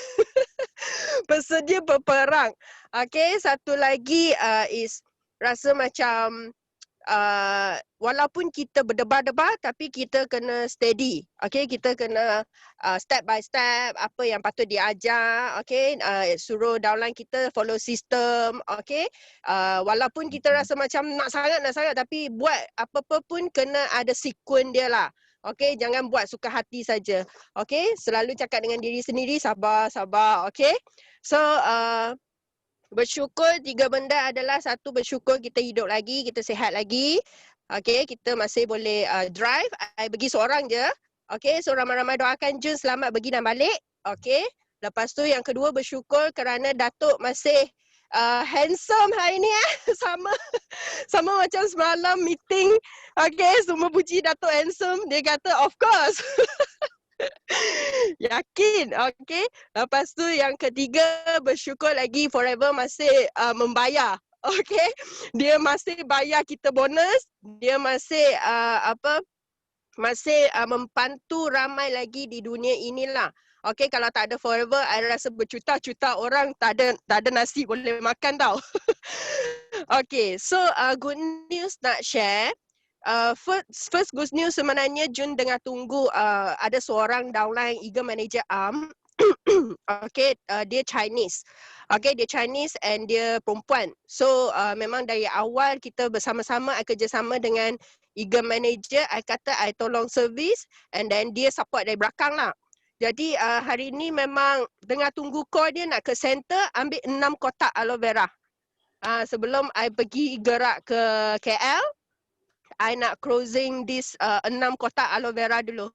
Bersedia berperang. Okay, satu lagi is rasa macam walaupun kita berdebar-debar tapi kita kena steady. Okay, kita kena step by step apa yang patut diajar. Okay, suruh downline kita follow sistem. Okay, walaupun kita rasa macam nak sangat tapi buat apa-apa pun kena ada sequence dia lah. Okay, jangan buat suka hati saja. Okay, selalu cakap dengan diri sendiri, sabar. Okay, so bersyukur 3 benda adalah satu, bersyukur kita hidup lagi, kita sihat lagi. Okay, kita masih boleh drive. I pergi seorang je. Okay, so ramai-ramai doakan Jun selamat pergi dan balik. Okay, lepas tu yang kedua bersyukur kerana Datuk masih handsome hari ni sama macam semalam meeting. Okay, semua puji Datuk handsome. Dia kata of course. Yakin. Okay, lepas tu yang ketiga bersyukur lagi Forever masih membayar. Okay, dia masih bayar kita bonus. Dia masih membantu ramai lagi di dunia inilah. Okay, kalau tak ada Forever, I rasa berjuta-juta orang tak ada nasi boleh makan tau. Okay, so good news nak share. First good news sebenarnya Jun tengah tunggu ada seorang downline Eagle Manager Arm. Okay, dia Chinese. Okay, dia Chinese and dia perempuan. So memang dari awal kita bersama-sama, I kerjasama dengan Eagle Manager. I kata I tolong service and then dia support dari belakang lah. Jadi hari ni memang tengah tunggu call dia nak ke center ambil 6 kotak aloe vera. Sebelum I pergi gerak ke KL, I nak closing this 6 kotak aloe vera dulu.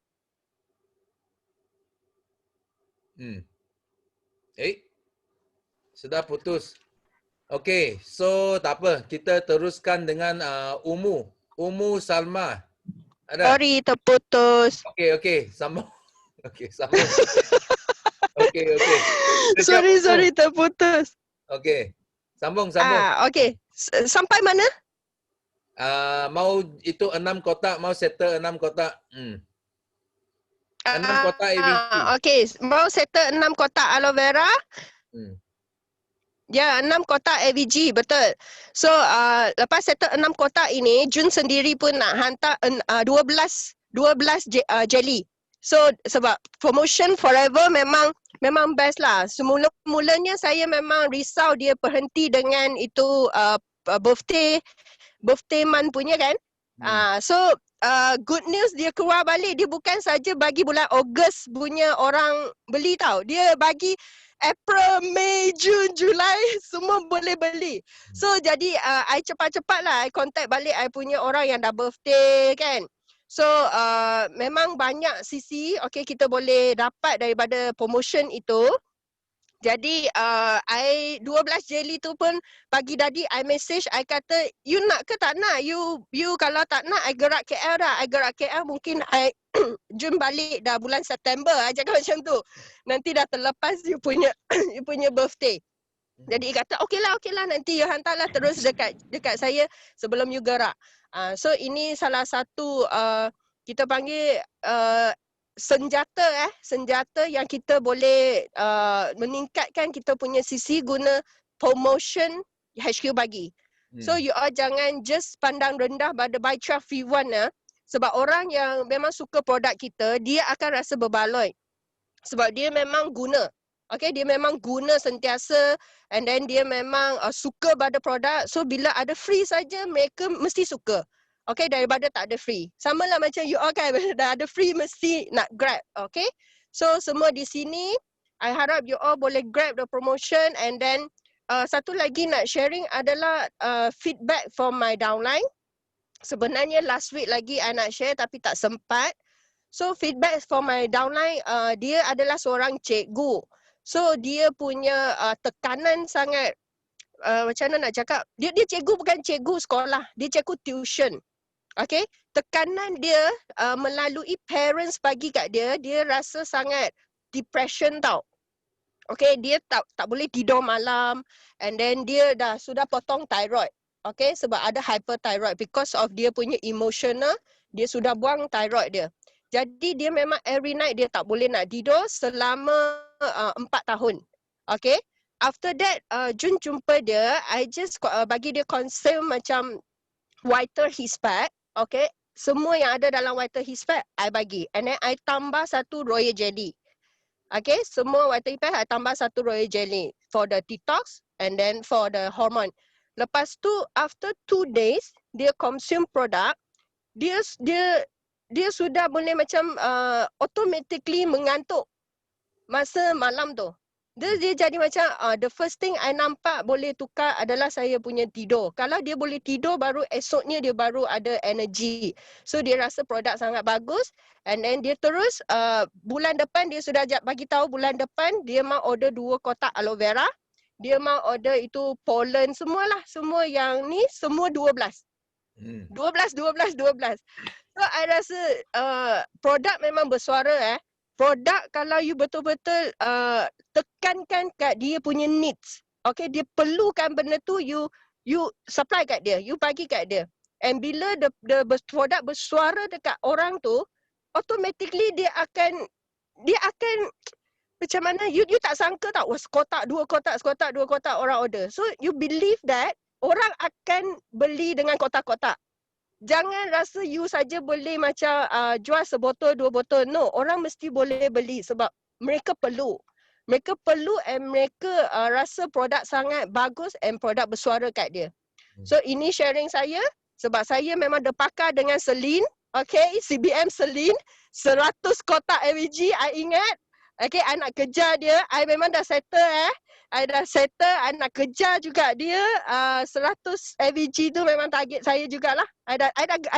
Sudah putus. Okey, so tak apa. Kita teruskan dengan Umu Salma. Ada? Sorry, terputus. Okey, sambung. Okey, sambung. Okey. Sorry, terputus. Okey. Sambung. Okey. Sampai mana? Mau itu 6 kotak, mau settle 6 kotak. 6 kotak AVG. Okey, mau settle 6 kotak aloe vera. Ya, 6 kotak AVG, betul. So, lepas settle 6 kotak ini, Jun sendiri pun nak hantar 12 jelly. So, sebab promotion forever memang best lah. Semula-mulanya saya memang risau dia berhenti dengan itu birthday month punya kan. So, good news dia keluar balik. Dia bukan saja bagi bulan Ogos punya orang beli tau. Dia bagi April, Mei, Jun, Julai semua boleh beli. So jadi I cepat-cepat lah I contact balik I punya orang yang dah birthday kan. So memang banyak sisi okay kita boleh dapat daripada promotion itu. Jadi I 12 jelly tu pun pagi tadi I message I kata you nak ke tak nak? You kalau tak nak I gerak KL dah. I gerak KL mungkin I Jun balik dah bulan September. I cakap macam tu. Nanti dah terlepas you punya birthday. Jadi kata okey lah nanti you hantarlah terus dekat saya sebelum you gerak. So ini salah satu kita panggil senjata yang kita boleh meningkatkan kita punya sisi guna promotion HQ bagi. So you all jangan just pandang rendah pada buy 12 free 1 sebab orang yang memang suka produk kita dia akan rasa berbaloi. Sebab dia memang guna. Okay, dia memang guna sentiasa and then dia memang suka pada produk. So bila ada free saja mereka mesti suka. Okay, daripada tak ada free. Sama lah macam you all kan, dah ada free mesti nak grab. Okay, so semua di sini, I harap you all boleh grab the promotion and then satu lagi nak sharing adalah feedback from my downline. Sebenarnya last week lagi I nak share tapi tak sempat. So feedback from my downline, dia adalah seorang cikgu. So dia punya tekanan sangat, macam mana nak cakap, dia cikgu bukan cikgu sekolah, dia cikgu tuition. Okay, tekanan dia melalui parents bagi kat dia rasa sangat depression tau. Okay, dia tak boleh tidur malam and then dia sudah potong thyroid. Okay, sebab ada hyperthyroid because of dia punya emotional, dia sudah buang thyroid dia. Jadi dia memang every night dia tak boleh nak tidur selama 4 tahun. Okay, after that Jun jumpa dia, I just bagi dia consume macam whiter hispat. Okay, semua yang ada dalam whiter hispat I bagi. And then I tambah satu royal jelly. Okay, semua whiter hispat I tambah satu royal jelly for the detox and then for the hormone. Lepas tu after 2 days dia consume produk, dia sudah boleh macam automatically mengantuk masa malam tu. Dia jadi macam the first thing I nampak boleh tukar adalah saya punya tidur. Kalau dia boleh tidur baru esoknya dia baru ada energy. So dia rasa produk sangat bagus and then dia terus bulan depan dia sudah bagi tahu bulan depan dia mau order 2 kotak aloe vera. Dia mau order itu pollen semualah, semua yang ni semua 12. 12. So I rasa produk memang bersuara Produk kalau you betul-betul tekankan kat dia punya needs. Okay, dia perlukan benda tu, you supply kat dia, you bagi kat dia. And bila the produk bersuara dekat orang tu, automatically dia akan macam mana, you tak sangka tak, sekotak, 2 kotak orang order. So you believe that orang akan beli dengan kotak-kotak. Jangan rasa you saja boleh macam jual sebotol, 2 botol. No, orang mesti boleh beli sebab mereka perlu. Mereka perlu and mereka rasa produk sangat bagus and produk bersuara kat dia. So ini sharing saya sebab saya memang pakar dengan Celine. Okay, CBM Celine. 100 kotak AVG, I ingat. Okay, I nak kejar dia. I memang dah settle I dah settle, I nak kejar juga dia. 100 AVG tu memang target saya jugalah. I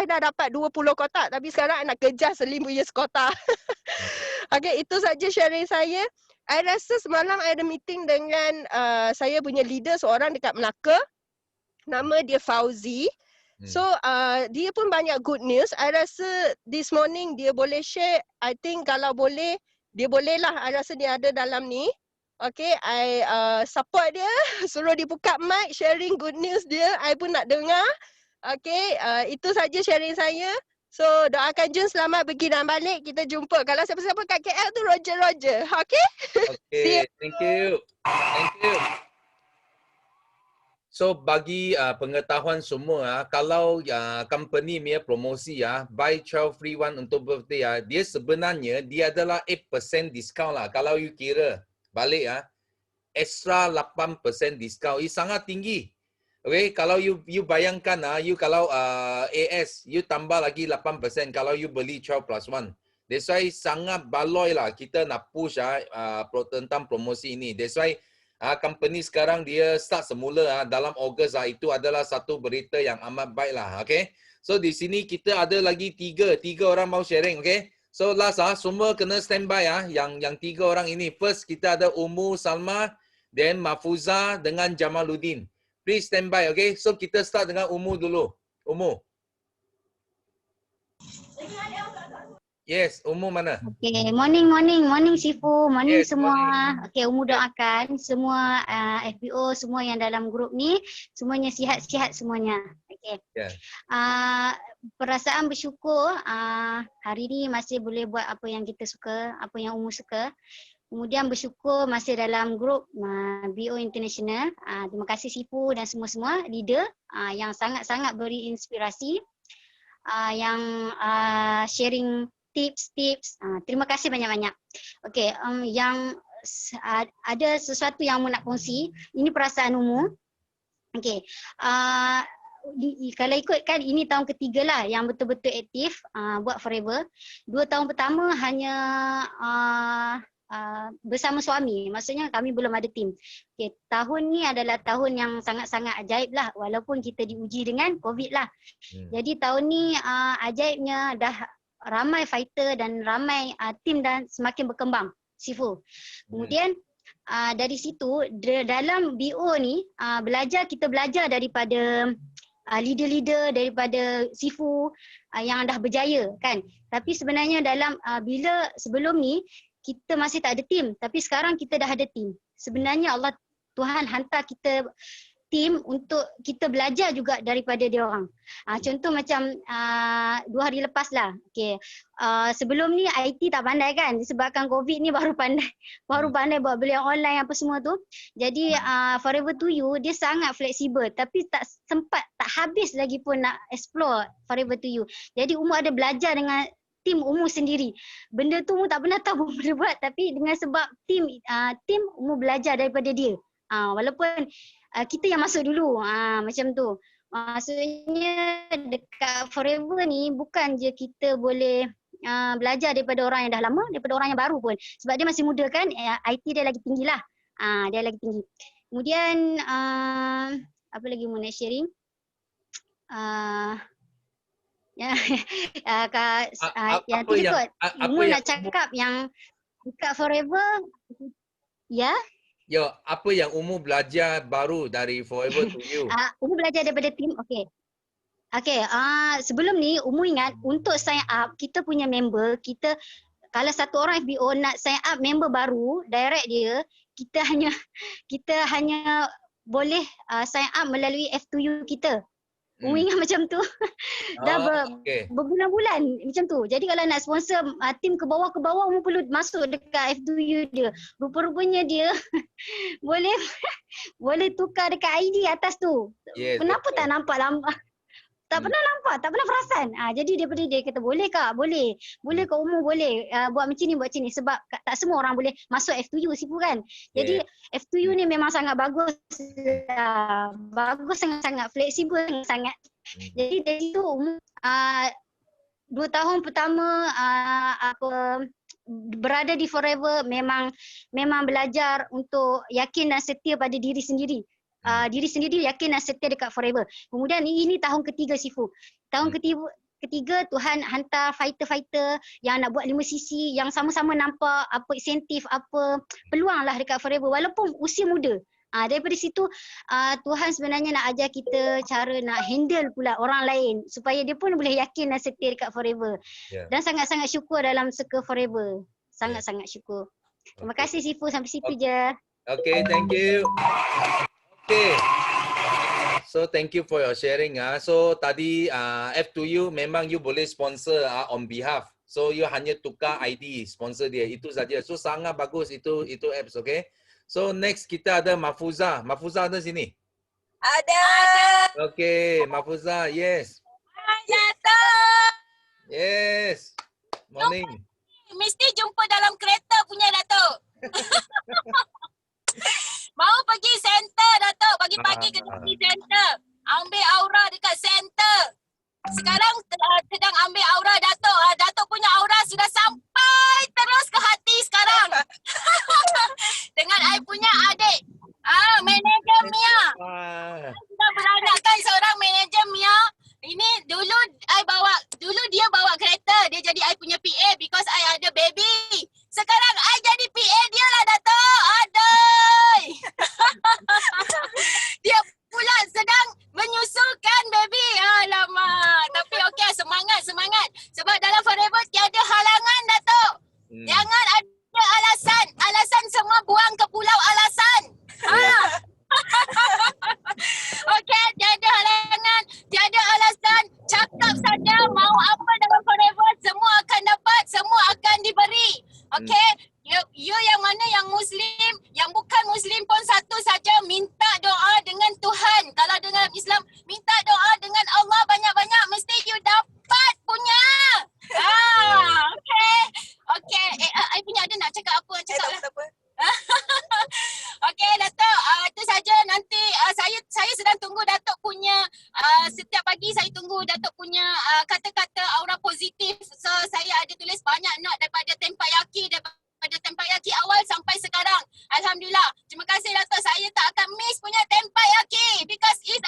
dah dapat 20 kotak tapi sekarang I nak kejar Celine punya sekotak. Okay, itu saja sharing saya. I rasa semalam I ada meeting dengan saya punya leader seorang dekat Melaka. Nama dia Fauzi. So dia pun banyak good news. I rasa this morning dia boleh share. I think kalau boleh, dia boleh lah. I rasa dia ada dalam ni. Okay, I support dia. Suruh dia buka mic, sharing good news dia. I pun nak dengar. Okay, itu saja sharing saya. So doakan Jun selamat pergi dan balik. Kita jumpa. Kalau siapa-siapa kat KL tu Roger. Okay? Okay, thank you. Thank you. So bagi pengetahuan semua, kalau company punya promosi buy 12 free one untuk birthday dia sebenarnya dia adalah 8% discount lah. Kalau you kira balik extra 8% discount. Ini sangat tinggi. Okay, kalau you bayangkan you kalau AS you tambah lagi 8% kalau you beli 12 plus 1. That's why sangat baloi lah kita nak push tentang promosi ini. That's why company sekarang dia start semula dalam Ogos itu adalah satu berita yang amat baik lah. Okay. So di sini kita ada lagi tiga orang mau sharing. Okay. So last semua kena standby yang tiga orang ini. First kita ada Umu Salma, then Mafuza dengan Jamaluddin. Please standby. Okay. So kita start dengan Umu dulu. Umu. Yes, Umu mana? Okay, morning Sifu, morning semua. Okay, Umu doakan semua FBO semua yang dalam grup ni semuanya sihat-sihat semuanya. Okay. Yeah. Perasaan bersyukur hari ni masih boleh buat apa yang kita suka, apa yang Umu suka. Kemudian bersyukur masih dalam grup BO International. Terima kasih Sifu dan semua-semua leader yang sangat-sangat beri inspirasi, yang sharing tips. Terima kasih banyak-banyak. Okey, yang ada sesuatu yang mau nak kongsi. Ini perasaan Umu. Okey. Kalau ikutkan ini tahun ketiga lah yang betul-betul aktif buat Forever. 2 tahun pertama hanya bersama suami. Maksudnya kami belum ada tim. Okey, tahun ni adalah tahun yang sangat-sangat ajaib lah walaupun kita diuji dengan COVID lah. Jadi tahun ni ajaibnya dah ramai fighter dan ramai tim dan semakin berkembang Sifu. Kemudian dari situ dalam BO ni kita belajar daripada leader-leader, daripada Sifu yang dah berjaya kan. Tapi sebenarnya dalam bila sebelum ni kita masih tak ada tim, tapi sekarang kita dah ada tim. Sebenarnya Allah Tuhan hantar kita tim untuk kita belajar juga daripada dia orang. Contoh macam 2 hari lepas lah. Okay. Sebelum ni IT tak pandai kan, disebabkan COVID ni baru pandai buat beliau online apa semua tu. Jadi Forever to You dia sangat fleksibel tapi tak habis lagi pun nak explore Forever to You. Jadi Umu ada belajar dengan tim Umu sendiri. Benda tu Umu tak pernah tahu boleh buat tapi dengan sebab tim Umu belajar daripada dia. Walaupun kita yang masuk dulu macam tu. Maksudnya dekat Forever ni bukan je kita boleh belajar daripada orang yang dah lama, daripada orang yang baru pun. Sebab dia masih muda kan, IT dia lagi tinggi lah. Dia lagi tinggi. Kemudian apa lagi mau nak sharing? Yang tu kot. Umu nak cakap yang dekat Forever ya. Yo, apa yang Umu belajar baru dari Forever to You? Umu belajar daripada tim. Okey. Sebelum ni Umu ingat untuk sign up kita punya member, kita kalau satu orang FBO nak sign up member baru, direct dia, kita hanya boleh sign up melalui F2U kita. Umu ingat macam tu. Dah berbulan-bulan macam tu. Jadi kalau nak sponsor tim ke bawah Umu perlu masuk dekat F2U dia. Rupa-rupanya dia boleh tukar dekat ID atas tu. Yes, kenapa betul. Tak nampak lambat? Tak pernah nampak, tak pernah perasan. Jadi daripada dia kata boleh kak? Boleh. Boleh kak Umu boleh buat macam ni, buat macam ni. Sebab tak semua orang boleh masuk F2U Sifu kan. Jadi F2U ni memang sangat bagus. Bagus, sangat-sangat fleksibel, sangat. Jadi dari tu Umu 2 tahun pertama berada di Forever memang belajar untuk yakin dan setia pada diri sendiri. Diri sendiri yakin dan setia dekat Forever. Kemudian ini tahun ketiga Sifu. Tahun ketiga Tuhan hantar fighter-fighter yang nak buat 5 sisi, yang sama-sama nampak apa insentif, apa peluang lah dekat Forever walaupun usia muda. Daripada situ Tuhan sebenarnya nak ajar kita cara nak handle pula orang lain supaya dia pun boleh yakin dan setia dekat Forever. Dan sangat-sangat syukur dalam Circle Forever. Sangat-sangat syukur. Terima kasih Sifu, sampai situ je. Okay, thank you. Okay. So thank you for your sharing. So tadi F2U memang you boleh sponsor on behalf. So you hanya tukar ID sponsor dia, itu saja. So sangat bagus itu apps, okay? So next kita ada Mafuza. Mafuza ada sini? Ada. Okay, Mafuza, yes. Dato'. Yes. Morning. Mesti jumpa dalam kereta punya Dato'. Mau pergi center Dato', pagi-pagi kena pergi center. Ambil aura dekat center. Sekarang sedang ambil aura Dato'. Dato' punya aura sudah sampai terus ke hati sekarang. Dengan I punya adik. Manager Mia. Sudah beranakkan seorang manager Mia. Ini dulu dia bawa kereta. Dia jadi I punya PA because I ada baby. Sekarang I jadi PA dia lah Dato'. Aduh. Dia pula sedang menyusukan baby. Alamak. Tapi okey, semangat. Sebab dalam Forever tiada halangan Dato'. Jangan ada alasan. Alasan semua buang ke pulau alasan. Okey, tiada halangan, tiada alasan. Cakap saja mau apa dalam Forever, semua akan dapat, semua akan diberi. Okey, you yang mana yang Muslim, yang bukan Muslim pun satu saja, minta doa dengan Tuhan. Kalau dengan Islam, minta doa dengan Allah banyak-banyak, mesti you dapat punya. Okey. I punya ada nak cakap apa? Cakap lah. Okey, Dato', itu saja. Nanti saya sedang tunggu Dato' punya setiap pagi saya tunggu Dato' punya kata-kata aura positif. So saya ada tulis banyak note daripada Tempayaki, daripada Tempayaki awal sampai sekarang. Alhamdulillah. Terima kasih Dato'. Saya tak akan miss punya Tempayaki because it's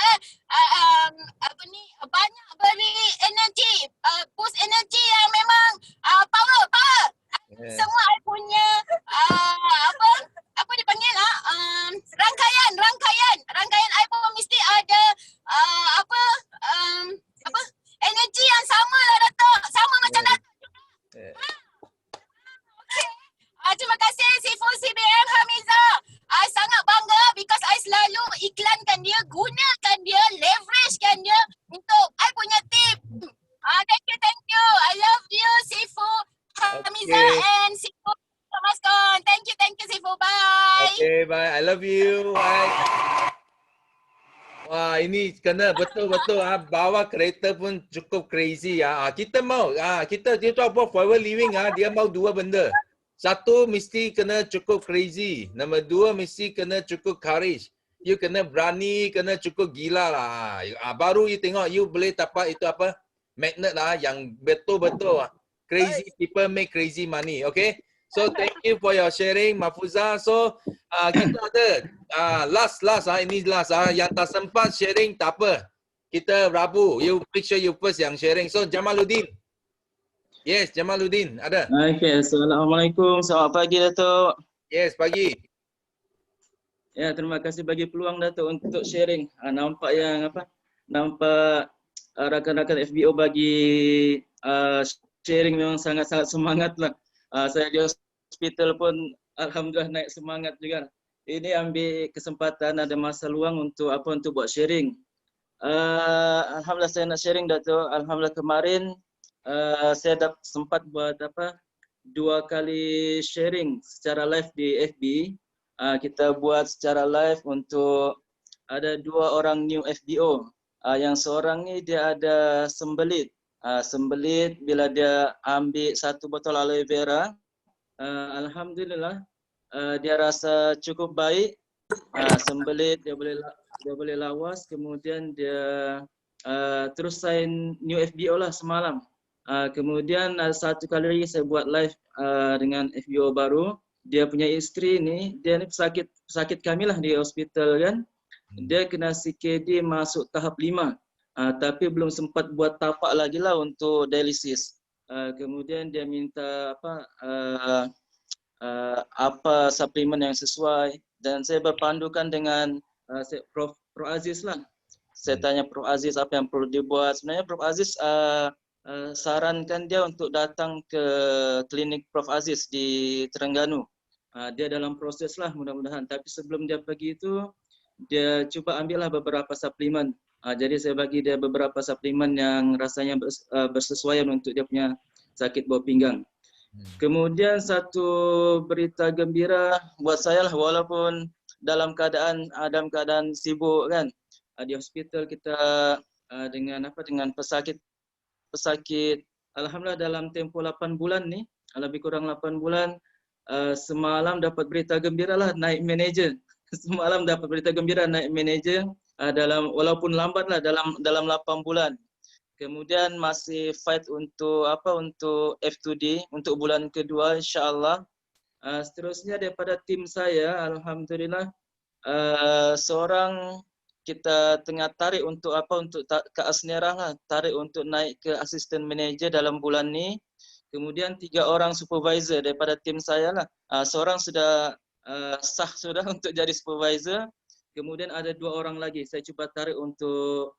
banyak beri energy, boost energy yang memang power. Semua I punya apa dipanggil rangkaian I pun mesti ada energy yang sama lah Dato', sama macam Dato' juga. Okay. Terima kasih Sifu CBM Hamiza. I sangat bangga because I selalu iklankan dia, gunakan dia, leveragekan dia untuk I punya tip. Thank you. I love you Sifu Hamiza and Sifu Maskon. Thank you Sifu. Bye. Okay, bye. I love you. Bye. Wah, ini kena betul-betul bawa kereta pun cukup crazy ya. Kita mau kita apa Forever Living dia mau dua benda. Satu mesti kena cukup crazy. Nombor dua mesti kena cukup courage. You kena berani, kena cukup gila lah. Baru you tengok you boleh dapat itu apa? Magnet lah yang betul-betul. Crazy people make crazy money. Okay? So thank you for your sharing Mafuza. So kita ada last ini last yang tak sempat sharing tak apa. Kita Rabu. You make sure you first yang sharing. So Jamaluddin. Yes, Jamaluddin ada. Okay, Assalamualaikum. Selamat pagi Dato'. Yes, pagi. Ya, terima kasih bagi peluang Dato' untuk sharing. Nampak rakan-rakan FBO bagi sharing memang sangat-sangat semangat lah. Saya di hospital pun alhamdulillah naik semangat juga. Ini ambil kesempatan ada masa luang untuk buat sharing. Alhamdulillah saya nak sharing Dato'. Alhamdulillah kemarin saya sempat buat 2 kali sharing secara live di FB. Kita buat secara live untuk ada 2 orang new FBO. Yang seorang ni dia ada sembelit. Sembelit bila dia ambil 1 botol aloe vera, alhamdulillah dia rasa cukup baik. Sembelit dia boleh lawas, kemudian dia terus sign new FBO lah semalam. Kemudian 1 kali lagi saya buat live dengan FBO baru. Dia punya isteri ni, dia ni pesakit kami lah di hospital kan. Dia kena CKD masuk tahap 5. tapi belum sempat buat tapak lagi lah untuk dialisis. Kemudian dia minta apa suplemen yang sesuai, dan saya berpandukan dengan Prof Aziz lah. Saya tanya Prof Aziz apa yang perlu dibuat. Sebenarnya Prof Aziz sarankan dia untuk datang ke klinik Prof Aziz di Terengganu. Dia dalam proses lah mudah-mudahan. Tapi sebelum dia pergi itu, dia cuba ambillah beberapa suplemen. Jadi saya bagi dia beberapa suplemen yang rasanya bersesuaian untuk dia punya sakit bawah pinggang. Kemudian satu berita gembira buat saya lah, walaupun dalam keadaan sibuk kan. Di hospital kita dengan pesakit alhamdulillah dalam tempoh 8 bulan nih, lebih kurang 8 bulan, semalam dapat berita gembira lah, naik manager. Semalam dapat berita gembira naik manager, walaupun lambat lah dalam 8 bulan. Kemudian masih fight untuk F2D untuk bulan kedua insya-Allah. Seterusnya daripada tim saya, alhamdulillah seorang kita tengah tarik untuk ke Asnerah lah, tarik untuk naik ke assistant manager dalam bulan ni. Kemudian 3 orang supervisor daripada tim saya lah. Seorang sudah sah sudah untuk jadi supervisor. Kemudian ada 2 orang lagi saya cuba tarik untuk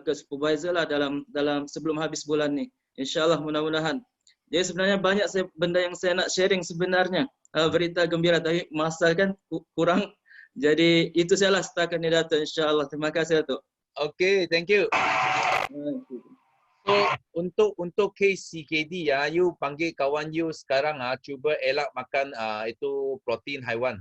ke supervisor lah dalam sebelum habis bulan ni. InsyaAllah mudah-mudahan. Jadi sebenarnya banyak benda yang saya nak sharing sebenarnya. Berita gembira tapi masa kan kurang. Jadi itu saya lah setakat ni Dato' insyaAllah. Terima kasih Dato'. Okay, thank you. So untuk case CKD ya, you panggil kawan you sekarang cuba elak makan itu protein haiwan.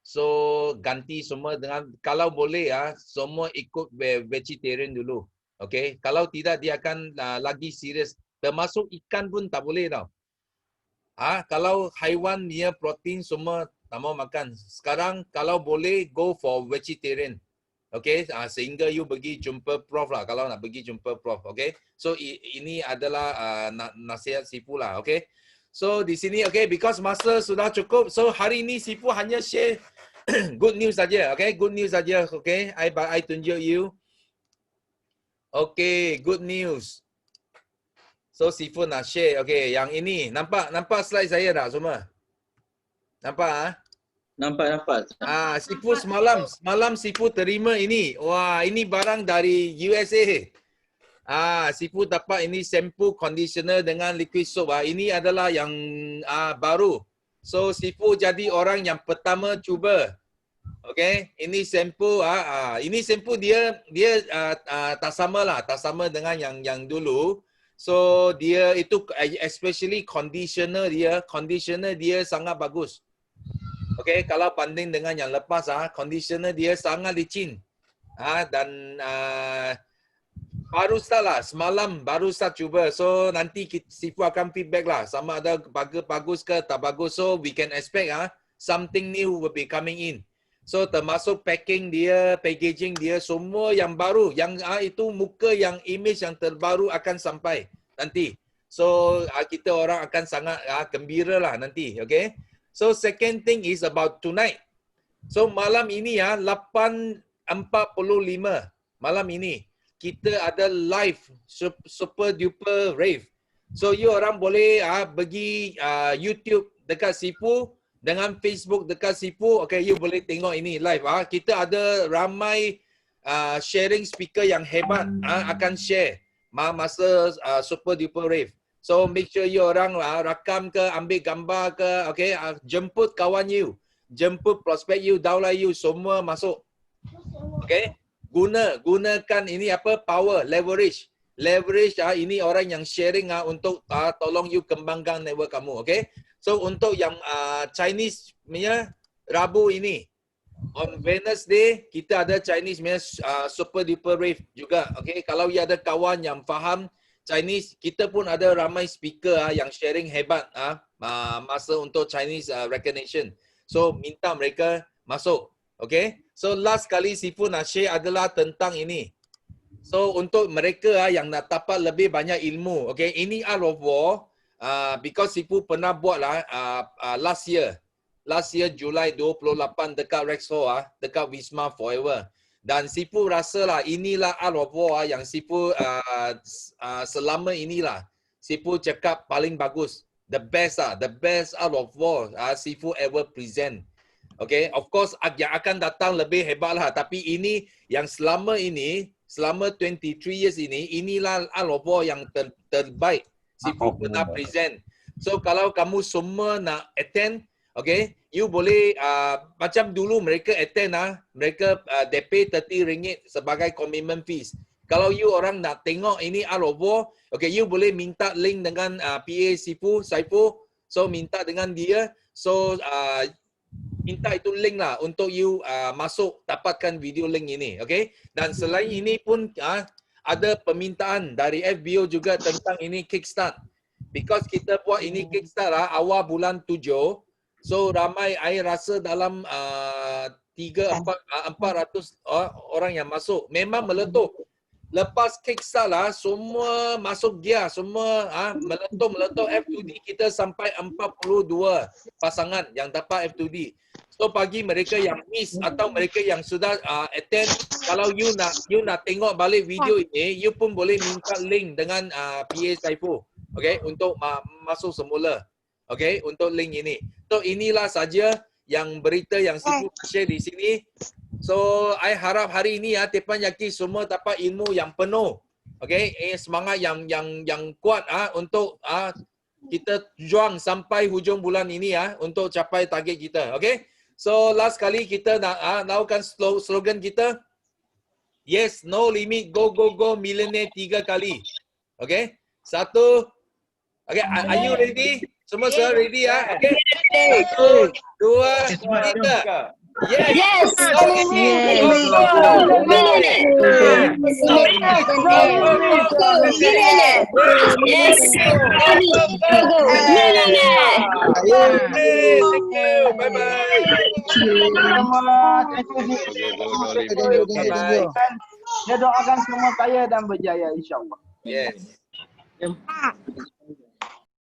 So ganti semua dengan, kalau boleh semua ikut vegetarian dulu. Okay, kalau tidak dia akan lagi serius. Termasuk ikan pun tak boleh tau. Kalau haiwan dia protein semua tak mau makan. Sekarang kalau boleh go for vegetarian. Okay, sehingga you pergi jumpa Prof lah kalau nak pergi jumpa Prof. Okay, so ini adalah nasihat Sifu lah. Okay, so di sini okay, because masa sudah cukup. So hari ini Sifu hanya share good news saja. Okay, good news saja. Okay, I tunjuk you. Okay, good news. So Sifu nak share. Okay, yang ini nampak slide saya tak semua? Nampak Nampak. Sifu semalam Sifu terima ini. Wah, ini barang dari USA. Sifu dapat ini shampoo, conditioner dengan liquid soap. Ini adalah yang baru. So Sifu jadi orang yang pertama cuba. Okay, ini shampoo. Ini shampoo dia tak sama lah, tak sama dengan yang dulu. So dia itu especially conditioner dia sangat bagus. Okay, kalau banding dengan yang lepas, conditioner dia sangat licin. Dan baru start lah, semalam baru start cuba. So nanti Sifu akan feedback lah, sama ada bagus ke tak bagus. So we can expect something new will be coming in. So termasuk packing dia, packaging dia, semua yang baru. Yang itu muka yang image yang terbaru akan sampai nanti. So kita orang akan sangat gembira lah nanti. Okay. So second thing is about tonight. So malam ini 8:45 malam ini kita ada live super duper rave. So you orang boleh pergi YouTube dekat Sifu dengan Facebook dekat Sifu. Okay, you boleh tengok ini live. Kita ada ramai sharing speaker yang hebat akan share masa super duper rave. So make sure you orang rakam ke, ambil gambar ke, okay, jemput kawan you, jemput prospek you, daulah you, semua masuk. Okay, gunakan ini power, leverage ini orang yang sharing untuk tolong you kembangkan network kamu. Okay, so untuk yang Chinese punya Rabu ini, on Wednesday kita ada Chinese punya super duper rave juga. Okay, kalau you ada kawan yang faham Chinese, kita pun ada ramai speaker yang sharing hebat masa untuk Chinese recognition. So minta mereka masuk. Okay. So last kali Sifu nak share adalah tentang ini. So untuk mereka yang nak dapat lebih banyak ilmu. Okay. Ini Art of War. Because Sifu pernah buat lah last year Julai 28 dekat Rex Hall, dekat Wisma Forever. Dan Sifu rasalah inilah Art of War yang Sifu selama inilah Sifu cakap paling bagus. The best Art of War Sifu ever present. Okay, of course yang akan datang lebih hebat lah. Tapi ini yang selama 23 years inilah Art of War yang terbaik Sifu pernah present. So kalau kamu semua nak attend, okay, you boleh macam dulu mereka attend mereka they pay RM30 sebagai commitment fees. Kalau you orang nak tengok ini Art of War, okay, you boleh minta link dengan PA Sifu, Saifu. So minta dengan dia. So minta itu link lah untuk you masuk dapatkan video link ini, okay? Dan selain ini pun ada permintaan dari FBO juga tentang ini Kickstart. Because kita buat ini Kickstart awal bulan 7, so ramai I rasa dalam 400 orang yang masuk. Memang meletup. Lepas Kickstart semua masuk gear, semua meletup F2D kita sampai 42 pasangan yang dapat F2D. So bagi mereka yang miss atau mereka yang sudah attend, kalau you nak tengok balik video ini, you pun boleh minta link dengan PA Saifu, okay, untuk masuk semula, okay, untuk link ini. So inilah saja yang berita yang Sifu share di sini. So I harap hari ini Tepan Yaki semua dapat ilmu yang penuh, okay, semangat yang kuat untuk kita juang sampai hujung bulan ini untuk capai target kita, okay. So last kali kita nak lakukan slogan kita, yes, no limit, go go go millionaire 3 kali. Okay? 1. Okay, are you ready? Semua sudah ready Okay. 1, 2, 3. Yes. Yes. Bye bye. Saya doakan semua kaya dan berjaya insya-Allah. Yes.